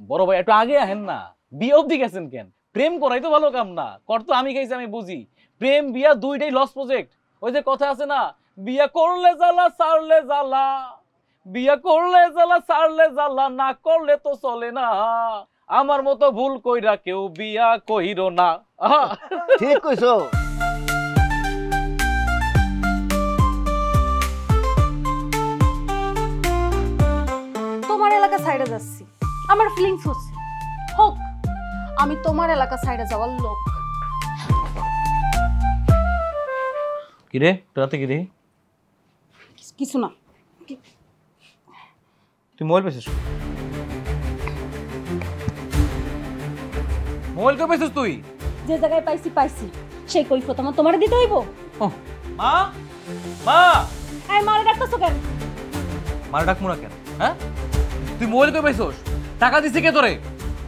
Speaker 2: বড় ভাই একটু আগে আহেন না, বিয়ে অবধি গেছেন কেন? প্রেম করাই তো ভালো কাম না, কর তো আমি খাইছি, আমি বুঝি। প্রেম বিয়া দুইটাই লস প্রজেক্ট। ওই যে কথা আছে না, বিয়া করলে জ্বালা সারলে জ্বালা, বিয়া করলে জ্বালা সারলে জ্বালা, না করলে তো চলে না। আমার মতো ভুল কইরা কেউ বিয়া কইরো না।
Speaker 6: ঠিক কইছো।
Speaker 3: তোমার এলাকা সাইডে যাচ্ছি, আমার ফিলিংস হচ্ছে, হোক আমি তোমার এলাকা সাইডে যাওয়ার লোক।
Speaker 2: কিরে তোরাতে কি রে?
Speaker 3: কিছু না।
Speaker 2: তুই মোবাইল পেয়েছিস? মোবাইল কই পেয়েছিস তুই?
Speaker 3: যে জায়গায় পাইছি পাইছি, সেই কৈফত আমার তোমারে দিতে হইব।
Speaker 2: মা, মা,
Speaker 3: এই মারে ডাকতেছো কেন?
Speaker 2: মার ডাক মুনা কেন? হ্যাঁ, তুই মোবাইল কই পেয়েছিস? টাকা দিছে কে তোরে?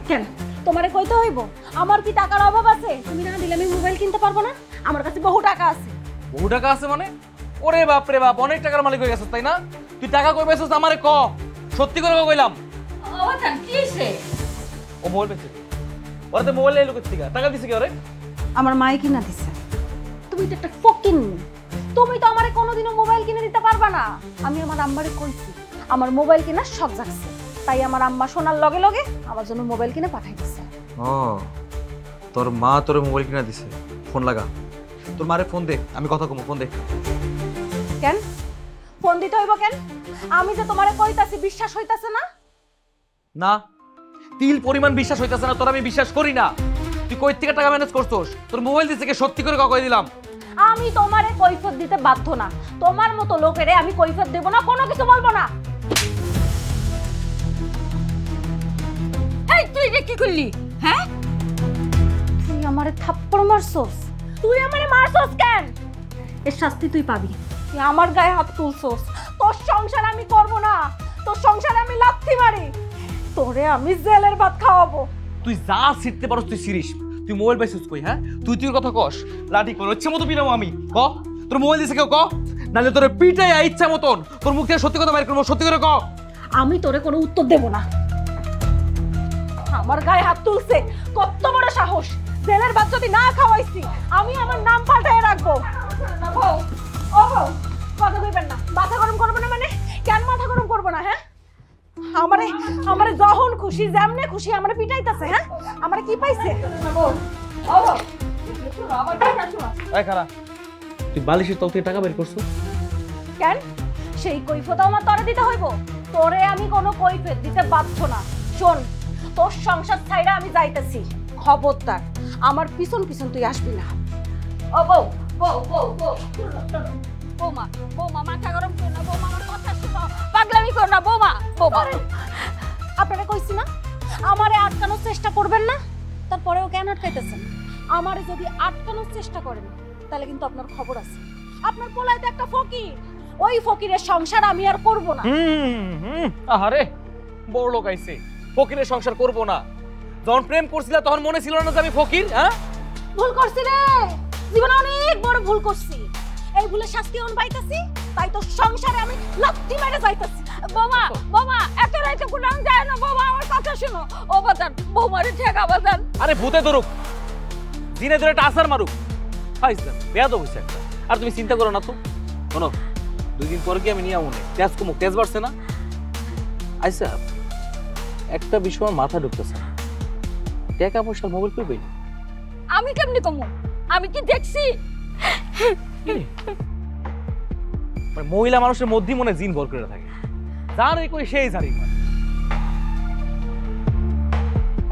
Speaker 3: কেন তোমারে কইতে হইব? আমার কি টাকার অভাব আছে? তুমি না দিলে আমি মোবাইল কিনতে পারবো না? আমার কাছে বহু টাকা আছে।
Speaker 2: বহু টাকা আছে মানে? ওরে বাপ রে বাপ, অনেক টাকার মালিক হয়ে গেছিস তাই না? তুই টাকা কই পেয়েছিস আমারে ক, সত্যি করে কইলাম।
Speaker 4: ও জান কিছে?
Speaker 2: ও মোবাইল পেয়েছে, ওরে মোবাইল এলো কই থেকে? টাকা দিছে কে ওরে?
Speaker 3: আমার মাই কিনা দিছে। তুমি তো একটা ফকিন, তুমি তো আমারে কোনোদিনও মোবাইল কিনে দিতে পারবা না। আমি আমার আম্মারে কইছি আমার মোবাইল কিনা শখ জাগছে, তাই আমার আম্মা শোনার লগে লগে আমার জন্য মোবাইল কিনে পাঠাই দিছে।
Speaker 2: ও, তোর মা তোর মোবাইল কিনা দিছে। ফোন লাগা, তোর মারে ফোন দে, আমি কথা কমু। ফোন দে।
Speaker 3: কেন ফোন দিতে হইব কেন? আমি যে তোমারে কইতাছি বিশ্বাস হইতাছে না?
Speaker 2: না, তিল পরিমাণ বিশ্বাস হইতাছে না তোর, আমি বিশ্বাস করি না। তুই কই থেকে টাকা ম্যানেজ করছস? তোর মোবাইল দিছে কে? সত্যি করে কই দিলাম।
Speaker 3: আমি তোমারে কৈফত দিতে বাধ্য না। তোমার মতো লোকেরে আমি কৈফত দেব না, কোনো কিছু বলবো না।
Speaker 4: এই তুই যে কি করলি? হ্যাঁ,
Speaker 3: তুই আমারে থাপ্পড় মারছস? তুই আমারে মারছস কেন? এর শাস্তি তুই পাবি। তুই আমার গায়ে হাত তুলছস, তোর সংসার আমি করব না, তোর সংসারে আমি লাথি মারি, তোরে আমি জেলের ভাত খাওয়াবো।
Speaker 2: তুই যা ছিটতে পারস তুই সিরিস। তুই মোবাইল পাইছিস কই? হ্যাঁ, তুই তুই কথা কস, লাঠি করে ইচ্ছা মতো পিরাম আমি। ক, তোর মোবাইল দিছে কেউ? ক, নালে তোর পিটাই ইচ্ছা মতন তোর মুখ থেকে সত্যি কথা বাইর করবো। সত্যি করে ক।
Speaker 3: আমি তোরে কোনো উত্তর দেব না। আমার গায়ে হাত তুলছে, কত বড় সাহস! জেলের ভাত যদি না খাওয়াইছি আমি আমার নাম পাল্টায় রাখবো। ও কথা কইবেন না। মাথা গরম করবো না মানে? কেন মাথা গরম করবো না? হ্যাঁ, আমারে যখন খুশি যেমনে খুশি আমারে পিটাইতাছে। হ্যাঁ, আমারে কি পাইছে?
Speaker 2: এই খারা, তুই বালিশের তল থেকে টাকা বের করছিস
Speaker 3: কেন? সেই কৈফত আমার তোরে দিতে হইব? তোরে আমি কোনো কৈফত দিতে বাধ্য না। শোন, তোর সংসার ছাইরা আমি যাইতেছি, খবরদার আমার পিছন পিছন তুই আসবি না।
Speaker 4: ও বউ বউ বউ বউ বৌমা বৌমা মাথা গরম করো না বৌমা, আমার কথা শুনো, পাগলামি করো না বৌমা। বৌমা
Speaker 3: আপনারা কইছি না আমারে আটকানোর চেষ্টা করবেন না, তারপরেও কেন আটকাইতেছেন? আমারে যদি আটকানোর চেষ্টা করেন তাহলে কিন্তু আপনার খবর আছে। আপনার পোলায় তো একটা ফকির, ওই ফকিরের সংসার আমি আর করব না।
Speaker 2: আহারে বড় লোক আইছে, ফকিরের সংসার করব না। যখন প্রেম করছিলা তখন মনে ছিল না যে আমি ফকির? হ্যাঁ,
Speaker 3: ভুল করছি রে, জীবনে অনেক বড় ভুল করছি। এই ভুলের শাস্তি আমি পাইতাছি, তাই তো সংসারে আমি লাথি মেরে যাইতাছি।
Speaker 4: বাবা বাবা এত রাইতে কোন যায় না বাবা, আমার কথা শুনো। ও বাজান বৌমারে ঠেকা বাজান।
Speaker 2: আরে ভূতে ধরুক, দিনে ধরে একটা আসার মারুক, হাইছেন বেয়াদ হইছে একটা। আর তুমি চিন্তা করো না তো, শোনো 2 দিন পরে কি আমি নিয়ে আমনে তেজ কমুক, তেজ বাড়ছে না? আচ্ছা একটা বিষয় আমার মাথা ঢুকতেছে না, টাকা পয়সা মোবাইল কই পাই?
Speaker 4: আমি কেমনি কমু? আমি কি দেখছি?
Speaker 2: মানে মহিলা মানুষের মধ্যে মনে জিন ভর করে থাকে, যার কই সেই জারি মার।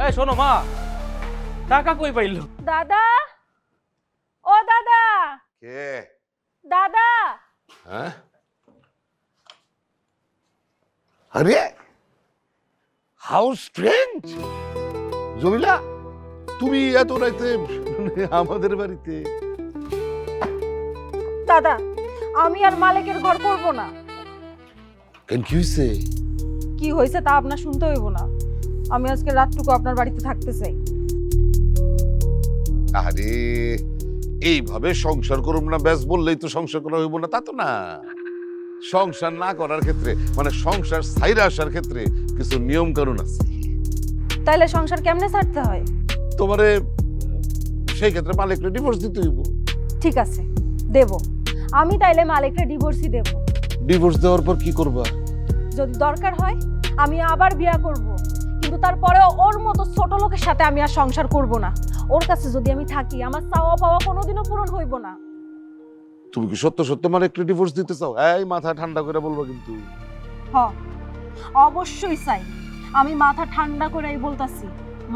Speaker 2: এই শোনো মা, টাকা কই পাইলো?
Speaker 4: দাদা, ও দাদা,
Speaker 5: কে?
Speaker 4: দাদা।
Speaker 5: হ্যাঁ, আরে হাউ স্ট্রেঞ্জ। জমিলা, তুমি এত রাইতে আমাদের বাড়িতে?
Speaker 3: দাদা আমি আর মালিকের ঘর করব না।
Speaker 5: কেন, কি হয়েছে?
Speaker 3: কি হয়েছে তা আপনার শুনতে হইব না। আমি আজকে রাতটুকু আপনার বাড়িতে থাকতে চাই।
Speaker 5: আরে এইভাবে সংসার করুম না ব্যাস বললেই তো সংসার করা হইব না, তা তো না। সংসার না করার ক্ষেত্রে, মানে সংসার ছাইরা আসার ক্ষেত্রে কিছু নিয়ম কানুন আছে।
Speaker 3: তাইলে সংসার কেমনে ছাড়তে হয়?
Speaker 5: তোমারে সেই ক্ষেত্রে মালিককে ডিভোর্স দিতে হইব।
Speaker 3: ঠিক আছে, দেব। আমি তাইলে মালিককে ডিভোর্সই দেব।
Speaker 5: ডিভোর্স দেওয়ার পর কি করবা?
Speaker 3: যদি দরকার হয় আমি আবার বিয়া করব, কিন্তু তারপরেও ওর মতো ছোট লোকের সাথে আমি আর সংসার করব না। ওর কাছে যদি আমি থাকি আমার চাওয়া পাওয়া কোনোদিনও পূরণ হইব না।
Speaker 5: তুমি কি সত্য সত্য মালিককে ডিভোর্স দিতে চাও? এই মাথা ঠান্ডা করে বলবো কিন্তু।
Speaker 3: হ, অবশ্যই চাই। আমি মাথা ঠান্ডা করেই বলতাছি,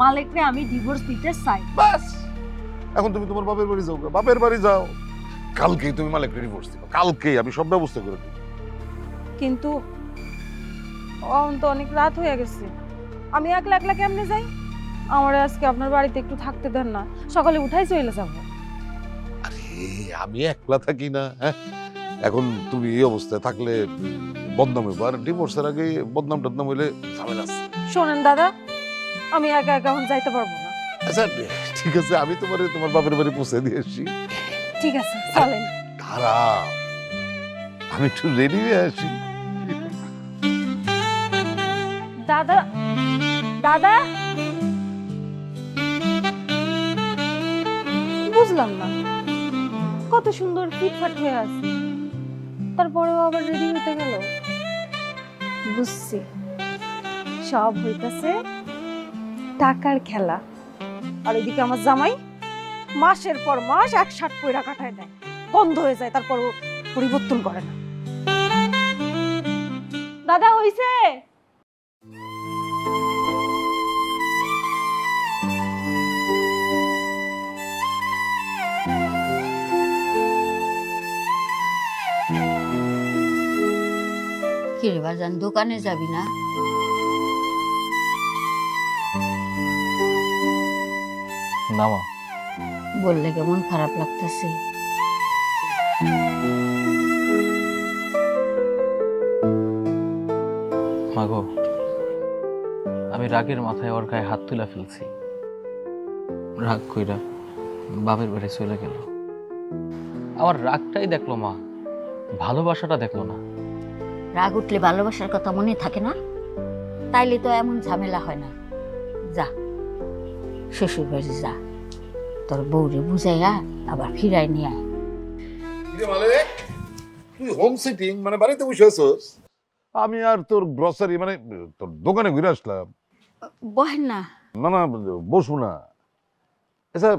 Speaker 3: মালিককে আমি ডিভোর্স দিতে চাই।
Speaker 5: বাস, এখন তুমি তোমার বাপের বাড়ি যাও, বাপের বাড়ি যাও। কালকেই তুমি মালিককে ডিভোর্স দিবা, কালকেই আমি সব ব্যবস্থা করে দেব।
Speaker 3: কিন্তু এখন তো অনেক রাত হয়ে গেছে, আমি একলা একলা কেমনে যাই? আমার আজকে আপনার বাড়িতে একটু থাকতে দেন না, সকালে উঠাই চলে যাবো।
Speaker 5: আরে আমি একলা থাকি না, হ্যাঁ? এখন তুমি এই অবস্থায় থাকলে বদনাম হইব, আর ডিভোর্সের আগে বদনাম টদনাম হইলে ঝামেলা আছে।
Speaker 3: শোনেন দাদা, আমি একা একা এখন যাইতে পারবো না।
Speaker 5: আচ্ছা ঠিক আছে, আমি তোমার বাপের বাড়ি পৌঁছে দিয়ে আসি।
Speaker 3: ঠিক আছে, চলেন।
Speaker 5: দাঁড়াও, আমি একটু রেডি হয়ে আসি।
Speaker 3: দাদা, দাদা, বুঝলাম না, কত সুন্দর ফিটফাট হয়ে আছে, তারপরেও আবার রেডি হতে গেল। বুঝছি, সব হইতাছে টাকার খেলা। আর এদিকে আমার জামাই মাসের পর মাস 1 শার্ট পয়রা কাটায় দেয়, বন্ধ হয়ে যায়, তারপরও পরিবর্তন করে না। দাদা হইছে?
Speaker 4: কিরে বাজান, দোকানে যাবি না?
Speaker 2: না মা।
Speaker 4: বললে কেমন খারাপ লাগতেছে।
Speaker 2: মাগো, আমি রাগের মাথায় ওর গায়ে হাত তুলে ফেলছি। রাগ কইরা বাপের বাড়ি চলে গেল। আমার রাগটাই দেখলো মা, ভালোবাসাটা দেখলো না।
Speaker 4: রাগ উঠলে ভালোবাসার কথা মনে থাকে না? তাইলে তো এমন ঝামেলা হয় না। যা শ্বশুর বাড়ি যা, তোর বউরে বুঝাইয়া আবার ফিরাই নিয়ে আয়।
Speaker 5: তুই হোম সিটিং মানে বাড়িতে বসে আছিস? আমি আর তোর গ্রসারি মানে তোর দোকানে ঘুরে আসলাম।
Speaker 4: বহেন না।
Speaker 5: না না, বসবো না। আচ্ছা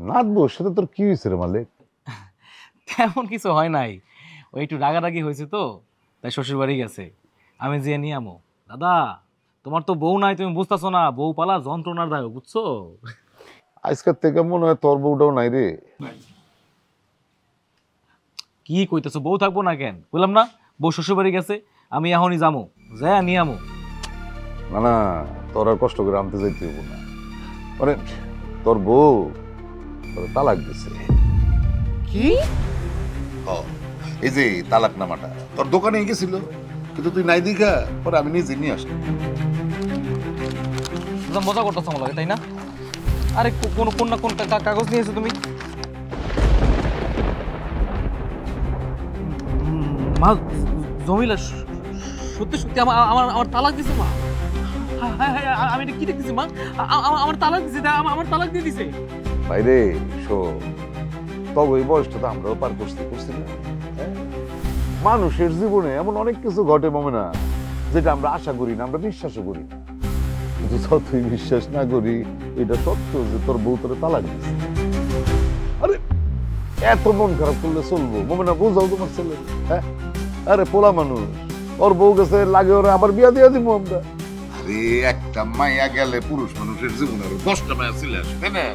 Speaker 5: নাচবো, সেটা তোর কি হয়েছে রে মালিক?
Speaker 2: তেমন কিছু হয় নাই, ওই একটু রাগারাগি হয়েছে তো, তাই শ্বশুর বাড়ি গেছে। আমি যেয়ে নিয়ে আমো। দাদা, তোমার তো বউ নাই, তুমি বুঝতেছো না, বউ পালা যন্ত্রণার দায়, বুঝছো?
Speaker 5: আজকের থেকে মনে হয় তোর বউটাও নাই রে।
Speaker 2: কি কইতেছো, বউ থাকবো না কেন? বললাম না বউ শ্বশুর বাড়ি গেছে, আমি এখনই যাবো, যাই নিয়ে আমো।
Speaker 5: না না, তোর আর কষ্ট করে আনতে যাইতে হইব না। মানে তোর বউ তোর তালাক দিছে।
Speaker 2: কি?
Speaker 5: এই যে তালাক নামাটা তোর দোকানে গেছিল, কিন্তু তুই নাই দেখা পরে আমি নিজে নিয়ে আসলাম।
Speaker 2: মজা করতেছ আমার লাগে, তাই না? আরে কোন না কোন কাগজ নিয়েছো তুমি? মা, জমিলা সত্যি সত্যি আমার তালাক দিছে মা। আমি এটা কি দেখতেছি মা? আমার তালাক দিছে, আমার তালাক দিয়ে দিছে।
Speaker 5: বাইরে তবে এই বয়সটা তো আমরাও পার করছি না। মানুষের জীবনে এমন অনেক কিছু ঘটে না, যেটা আমরা আশা করি না, আমরা বিশ্বাসও করি না। কিন্তু যতই বিশ্বাস না করি, এটা সত্য যে তোর বউ তোর তালাক দিচ্ছে। আরে এত মন খারাপ করলে চলবো? মোমেনা, বুঝাও তোমার ছেলে। হ্যাঁ, আরে পোলা মানুষ, ওর বউ গেছে, লাগে ওরা আবার বিয়া দিয়ে দিব আমরা। আরে একটা মায়া গেলে পুরুষ মানুষের জীবনে 10টা মায়া চলে আসে, তাই না?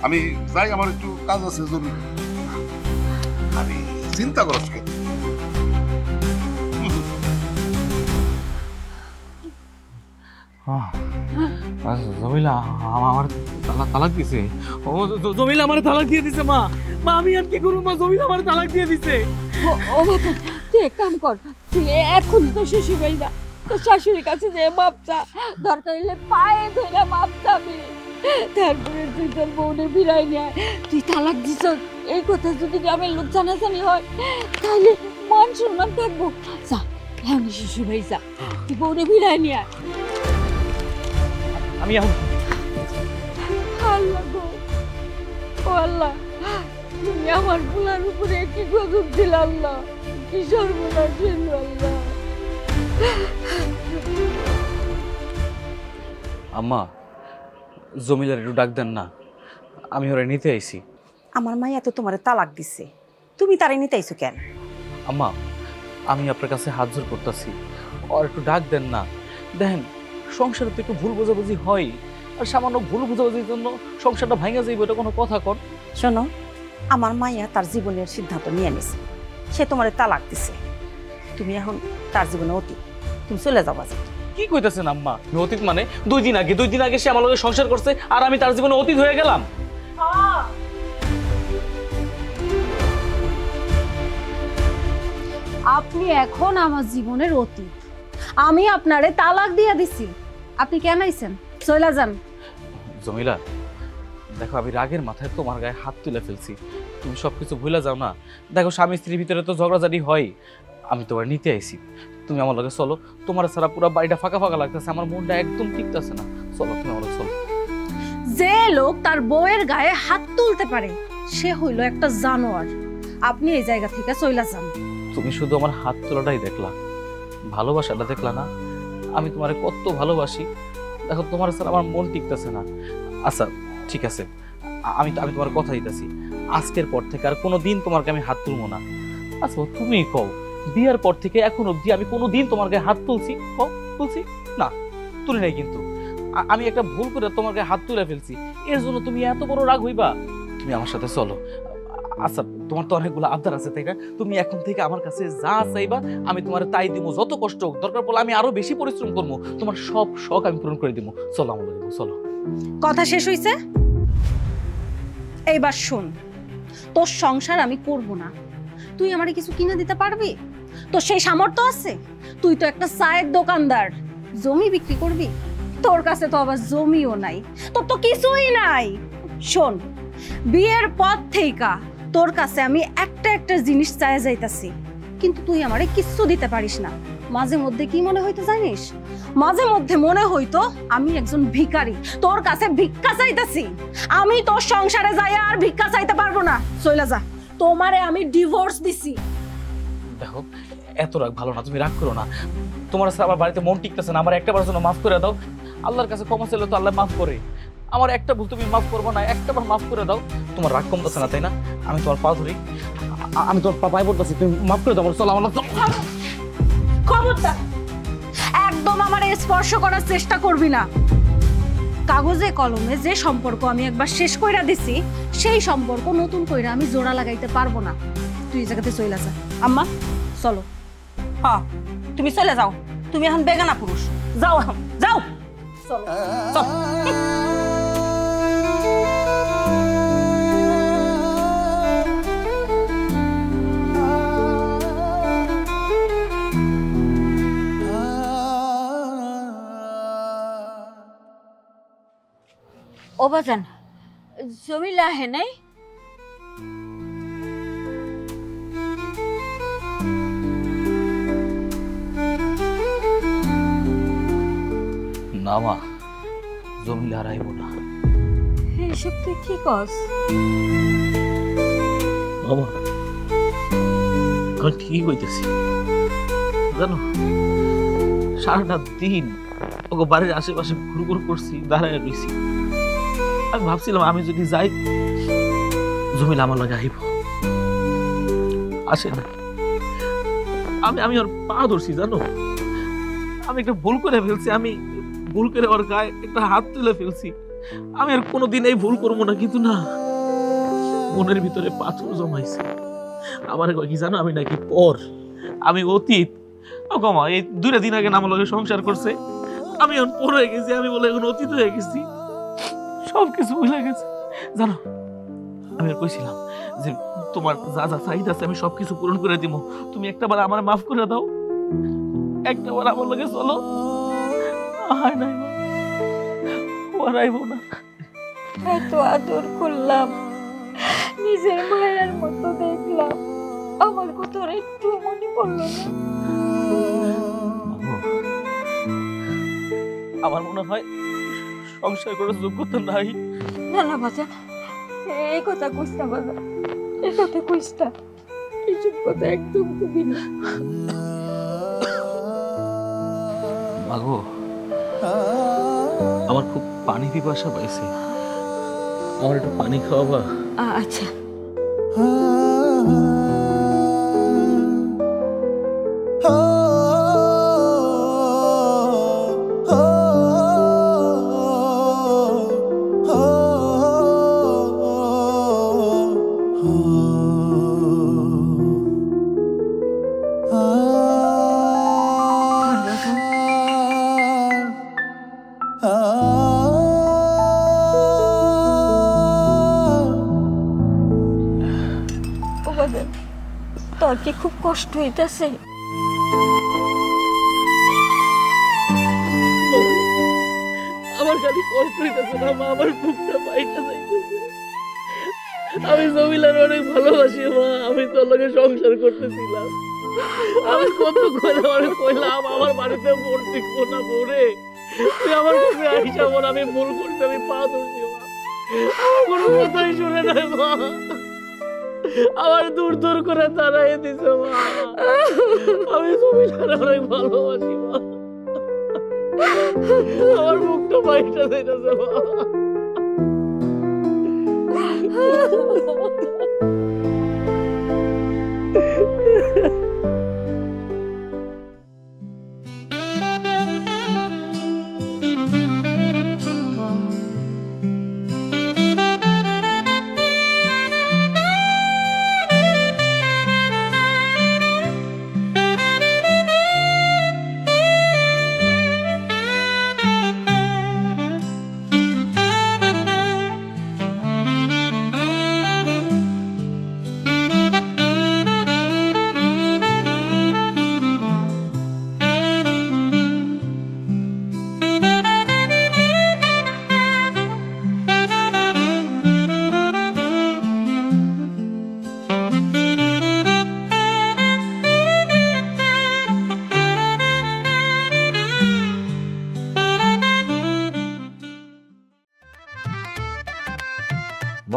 Speaker 5: আমি যাই, আমার একটু কাজ আছে জরুরি। আরে চিন্তা করছ কেন?
Speaker 2: জমিলা আমার তালাক দিছে। ও জমিলা আমার তালাক দিয়ে দিছে মা। মা আমি আর কি করব মা? জমিলা আমার তালাক দিয়ে দিছে।
Speaker 4: ও বাবা, তুই এক কাম কর, তুই এখন তো শ্বশুর বাড়ি যা, তোর শাশুড়ির কাছে যে মাপ চা, দরকার হলে পায়ে ধরে মাপ চাবি। তারপরে তুই তোর বউনের বিরাই নিয়ে তুই তালাক দিছ, এই কথা যদি গ্রামের লোক জানাজানি হয় তাহলে মান সম্মান থাকবো। যা এমনি শ্বশুর বাড়ি যা, তুই বউনের বিরাই নিয়ে।
Speaker 2: আমি এখন
Speaker 4: আল্লাহ গো, ও আল্লাহ, তুমি আমার পোলার উপরে কি গজব দিল আল্লাহ, কি সর্বনাশ হইল আল্লাহ।
Speaker 2: আম্মা, জমিলার একটু ডাক দেন না, আমি ওরা নিতে আইছি।
Speaker 8: আমার মাইয়া তো তোমারে তালাক দিছে, তুমি তারে নিতে আইছো কেন?
Speaker 2: আম্মা, আমি আপনার কাছে হাত জোর করতেছি, আর একটু ডাক দেন না। দেখেন, সংসারে তো একটু ভুল বোঝাবুঝি হয়, আর সামান্য ভুল বোঝাবুঝির জন্য সংসারটা ভাঙা যাইব, এটা কোনো কথা কর?
Speaker 8: শোনো, আমার মাইয়া তার জীবনের সিদ্ধান্ত নিয়ে নিছে, সে তোমারে তালাক দিছে, তুমি এখন তার জীবনে অতীত, তুমি চলে যাও বাজার।
Speaker 2: কি কইতেছেন আম্মা? অতীত মানে 2 দিন আগে সে আমার লগে সংসার করছে, আর আমি তার জীবনে অতীত হয়ে গেলাম?
Speaker 3: আপনি এখন আমার জীবনের অতীত। আমি আপনারে তালাক দিয়ে দিছি, আপনি কেন আইছেন? চলে যান।
Speaker 2: জমিলা, দেখো, আমি রাগের মাথায় তোমার গায়ে হাত তুলে ফেলছি, তুমি সবকিছু ভুলে যাও না। দেখো, স্বামী স্ত্রীর ভিতরে তো ঝগড়াঝাড়ি হয়, আমি তোমার নিতে আইছি, তুমি আমার লগে চলো। তোমার ছাড়া পুরো বাড়িটা ফাঁকা ফাঁকা লাগতেছে, আমার মনটা একদম টিকতেছে না। চলো, তুমি আমার চলো।
Speaker 3: যে লোক তার বউয়ের গায়ে হাত তুলতে পারে সে হইল একটা জানোয়ার। আপনি এই জায়গা থেকে চলে যান।
Speaker 2: তুমি শুধু আমার হাত তোলাটাই দেখলা, ভালোবাসাটা দেখলা না? আমি তোমারে কত ভালোবাসি। দেখো, তোমার ছাড়া আমার মন টিকতেছে না। আচ্ছা ঠিক আছে, আমি তোমার কথা দিতেছি, আজকের পর থেকে আর কোনোদিন তোমাকে আমি হাত তুলবো না। আচ্ছা তুমি কও, বিয়ার পর থেকে এখন অবধি আমি কোনোদিন তোমার গায়ে হাত তুলছি? তুলছি না? তুলি নাই। কিন্তু আমি একটা ভুল করে তোমার গায়ে হাত তুলে ফেলছি, এর জন্য তুমি এত বড় রাগ হইবা? তুমি আমার সাথে চলো। আচ্ছা, তোমার তো অনেকগুলো আবদার আছে, তাই না? তুমি এখন থেকে আমার কাছে যা চাইবা আমি তোমার তাই দিব, যত কষ্ট হোক, দরকার পড়লে আমি আরো বেশি পরিশ্রম করবো, তোমার সব শখ আমি পূরণ করে দিব। চলো আমার লগে, চলো।
Speaker 3: কথা শেষ হইছে? এইবার শোন, তোর সংসার আমি করব না। তুই আমারে কিছু কিনে দিতে পারবি? তোর সেই সামর্থ্য আছে? তুই তো একটা চায়ের দোকানদার, জমি বিক্রি করবি? তোর কাছে তো আবার জমিও নাই, তোর তো কিছুই নাই। শোন, বিয়ের পর থেকে তোর কাছে আমি একটা জিনিস চাই যাইতাছি, কিন্তু তুই আমারে কিচ্ছু দিতে পারিস না। মাঝে মধ্যে কি মনে হইতো জানিস? মাঝে মধ্যে মনে হইতো আমি একজন ভিখারি, তোর কাছে ভিক্ষা চাইতাছি। আমি তোর সংসারে যাই আর ভিক্ষা চাইতে পারবো না, চলে যা। তোমারে আমি ডিভোর্স দিছি।
Speaker 2: দেখো, এত রাগ ভালো না, তুমি রাগ করো না। তোমার সাথে আমার বাড়িতে মন টিকতেছে না, আমার একটাবার জন্য মাফ করে দাও। আল্লাহর কাছে ক্ষমা চাইলে তো আল্লাহ মাফ করে। আমার একটা ভুল তুমি মাফ করবো না, একটাবার মাফ করে দাও। তোমার রাগ কমতেছে না, তাই না? আমি তোমার পা ধরি, আমি তোমার পায়ে পড়তেছি, তুমি মাফ করে দাও। চলো আমার।
Speaker 3: খবরদার একদম আমার স্পর্শ করার চেষ্টা করবি না। কাগজে কলমে যে সম্পর্ক আমি একবার শেষ কইরা দিছি, সেই সম্পর্ক নতুন কইরা আমি জোড়া লাগাইতে পারবো না। তুই এই জায়গাতে চলে যা। আম্মা চলো।
Speaker 8: হ্যাঁ, তুমি চলে যাও, তুমি এখন বেগানা পুরুষ, যাও এখন, যাও
Speaker 3: চলো
Speaker 8: চল।
Speaker 4: ও বাজান জমিলা হে নাই?
Speaker 2: না মা, জমি হারাইব না।
Speaker 4: এইসব তুই কি কস?
Speaker 2: বাবা আমি ঠিকই কইতেছি। জানো সারাটা দিন ওকে বাড়ির আশেপাশে ঘুরঘুর করছি, দাঁড়ায় রয়েছি। আমি ভাবছিলাম আমি যদি যাই জমিলা আমার লাগে আইব, আসে না। আমি ওর পা ধরছি জানো, আমি একটা ভুল করে ফেলছি। আমি ভুল করে ওর গায়ে একটা হাত তুলে ফেলছি। আমি আর কোনোদিন এই ভুল করবো না, কিন্তু না, মনের ভিতরে পাথর জমাইছে। আমার কি জানো, আমি নাকি পর, আমি অতীত। ও কমা এই 2 দিন আগে আমার লগে সংসার করছে, আমি এখন পর হয়ে গেছি। আমি বলে এখন অতীত হয়ে গেছি, সবকিছু ভুলে গেছে। জানো আমি আর কইছিলাম যে তোমার যা যা চাহিদা আছে আমি সবকিছু পূরণ করে দিব, তুমি একটাবার আমার মাফ করে দাও, একটাবার আমার লগে চলো। হয় নাই মা, ওরাইব না।
Speaker 4: এত আদর করলাম, নিজের মায়ের মতো দেখলাম, আমার কথা একটু মনে পড়লো না।
Speaker 2: আমার মনে হয় সংসার করার যোগ্যতা নাই।
Speaker 4: না না বাজান, এই কথা কইস না বাজান, এই কথা কইস না, এইসব কথা একদম কবি না।
Speaker 2: মাগো আমার খুব পানি পিপাসা পাইছে, আমার একটু পানি খাওয়াবা?
Speaker 4: আচ্ছা। তোর কি খুব কষ্ট হইতেছে?
Speaker 2: আমার খালি কষ্ট হইতেছে না মা, আমার বুকটা পাইটা যাইতেছে। আমি জমিলার অনেক ভালোবাসি মা, আমি তোর লগে সংসার করতেছিলাম। আমি কত করে অনেক কইলাম আমার বাড়িতে বোন টিকবো না, বোরে তুই আমার কাছে আইসা বোন, আমি ভুল করছি, আমি পা ধরছি মা, আমার কোনো কথাই শুনে নাই মা, আমার দূর দূর করে তাড়াই দিছে মা। আমি জমিলার অনেক ভালোবাসি মা, আমার মুখটা বাইটা যাইতেছে মা।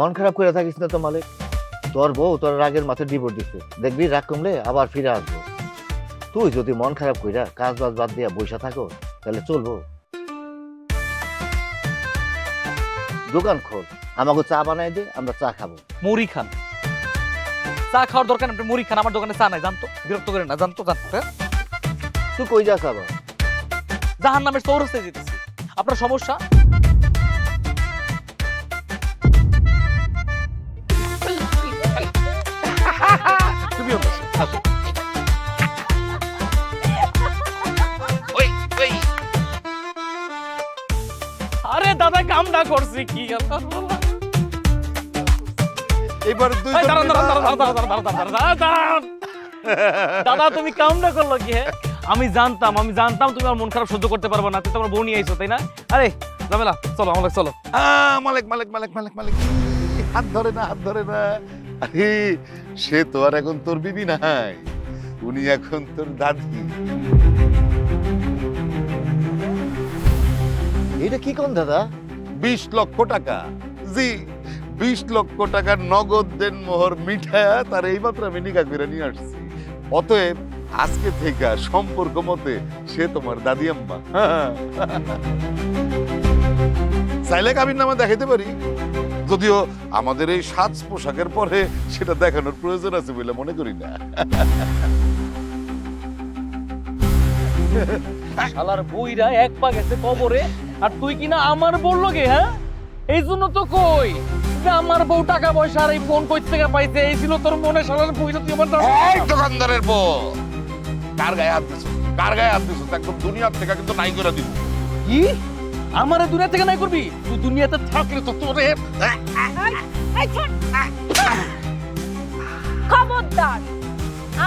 Speaker 6: মন খারাপ করে থাকিস না তো মালিক, তোর বউ তোর রাগের মাথায় ডিভোর্স দিচ্ছে, দেখবি রাগ কমলে আবার ফিরে আসবো। তুই যদি মন খারাপ কইরা কাজ বাজ বাদ দিয়া বসে থাকো তাহলে চলবো? দোকান খোল, আমাকে চা বানাই দে, আমরা চা খাবো।
Speaker 2: মুড়ি খান, চা খাওয়ার দরকার নেই, আপনি মুড়ি খান, আমার দোকানে চা নাই, জানতো, বিরক্ত করে না, জানতো জানতো।
Speaker 6: তুই কই যাস আবার?
Speaker 2: জাহান নামের চৌরাস্তায় যেতেছি। আপনার সমস্যা? তুমিও থাকো। কামটা করছি কি
Speaker 5: এবার দুই
Speaker 2: দাদা তুমি কামটা করলো কি? হ্যাঁ আমি জানতাম তুমি আমার মন খারাপ সহ্য করতে পারবো না, তুই তোমার বউ নিয়ে আইছো তাই না? আরে জামেলা চলো আমাকে চলো।
Speaker 5: মালিক মালিক মালিক মালিক মালিক হাত ধরে না, হাত ধরে না। আরে সে তো আর এখন তোর বিবি নাই, উনি এখন তোর দাদি।
Speaker 6: এটা কি কোন দাদা?
Speaker 5: 20 লক্ষ টাকা। জি 20 লক্ষ টাকার নগদ দেন মোহর মিঠায়া তার এইমাত্র আমি নিকা করে নিয়ে আসছি। অতএব আজকে থেকে সম্পর্ক মতে সে তোমার দাদি আম্মা। চাইলে কাবির নামা দেখাইতে পারি, যদিও আমাদের এই সাজ পোশাকের পরে সেটা দেখানোর প্রয়োজন আছে বলে মনে করি না।
Speaker 2: শালার বইরা এক পা গেছে কবরে, আর তুই কিনা আমার বললো গে? হ্যাঁ এই জন্য তো কই যে আমার বউ টাকা পয়সা আর এই ফোন কই থেকে পাইছে, এই ছিল তোর মনে। শালার বইরা তুই আমার
Speaker 5: দোকানদারের বউ কার গায়ে হাত দিছো, কার গায়ে হাত দিছো? একদম দুনিয়ার থেকে কিন্তু নাই করে দিব।
Speaker 2: কি আমারে দুনিয়া থেকে নাই করবি? তুই দুনিয়াতে থাকলে তো তোরে
Speaker 3: খবরদার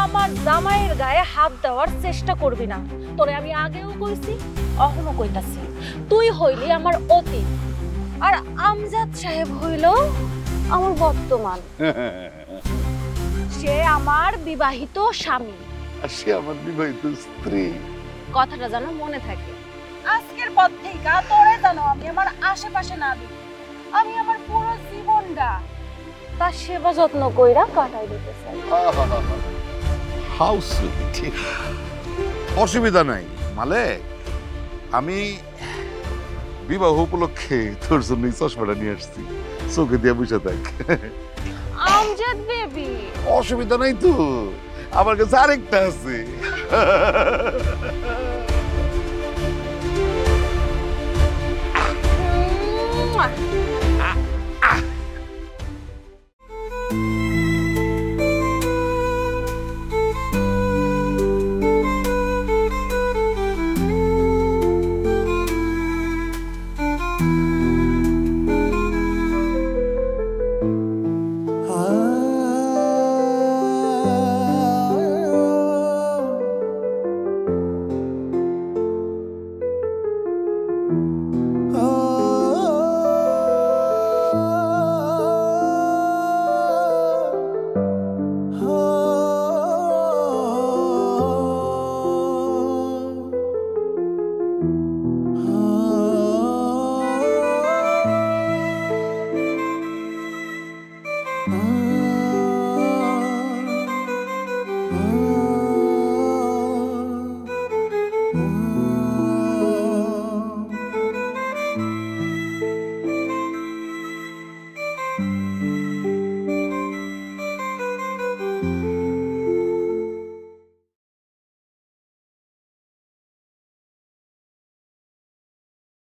Speaker 3: আমার জামাইয়ের গায়ে হাত দেওয়ার চেষ্টা করবি না। তোরে আমি আগেও কইছি, এখনো কইতাছি, তুই হইলি আমার অতীত আর আমজাদ সাহেব হইল আমার বর্তমান। সে আমার বিবাহিত স্বামী,
Speaker 5: সে আমার বিবাহিত স্ত্রী।
Speaker 3: কথাটা যেন মনে থাকে। আজকের পর থেকে তোরে যেন আমি আমার আশেপাশে না দেখি। আমি আমার পুরো জীবনটা তার সেবা যত্ন কইরা কাটাই দিতে চাই।
Speaker 5: How sweet. অসুবিধা নাই মালিক, আমি বিবাহ উপলক্ষে তোর জন্য চশমাটা নিয়ে আসছি, চোখে দিয়ে বসে থাক।
Speaker 3: আমজাদ বেবি
Speaker 5: অসুবিধা নাই তো, আমার কাছে আরেকটা আছে।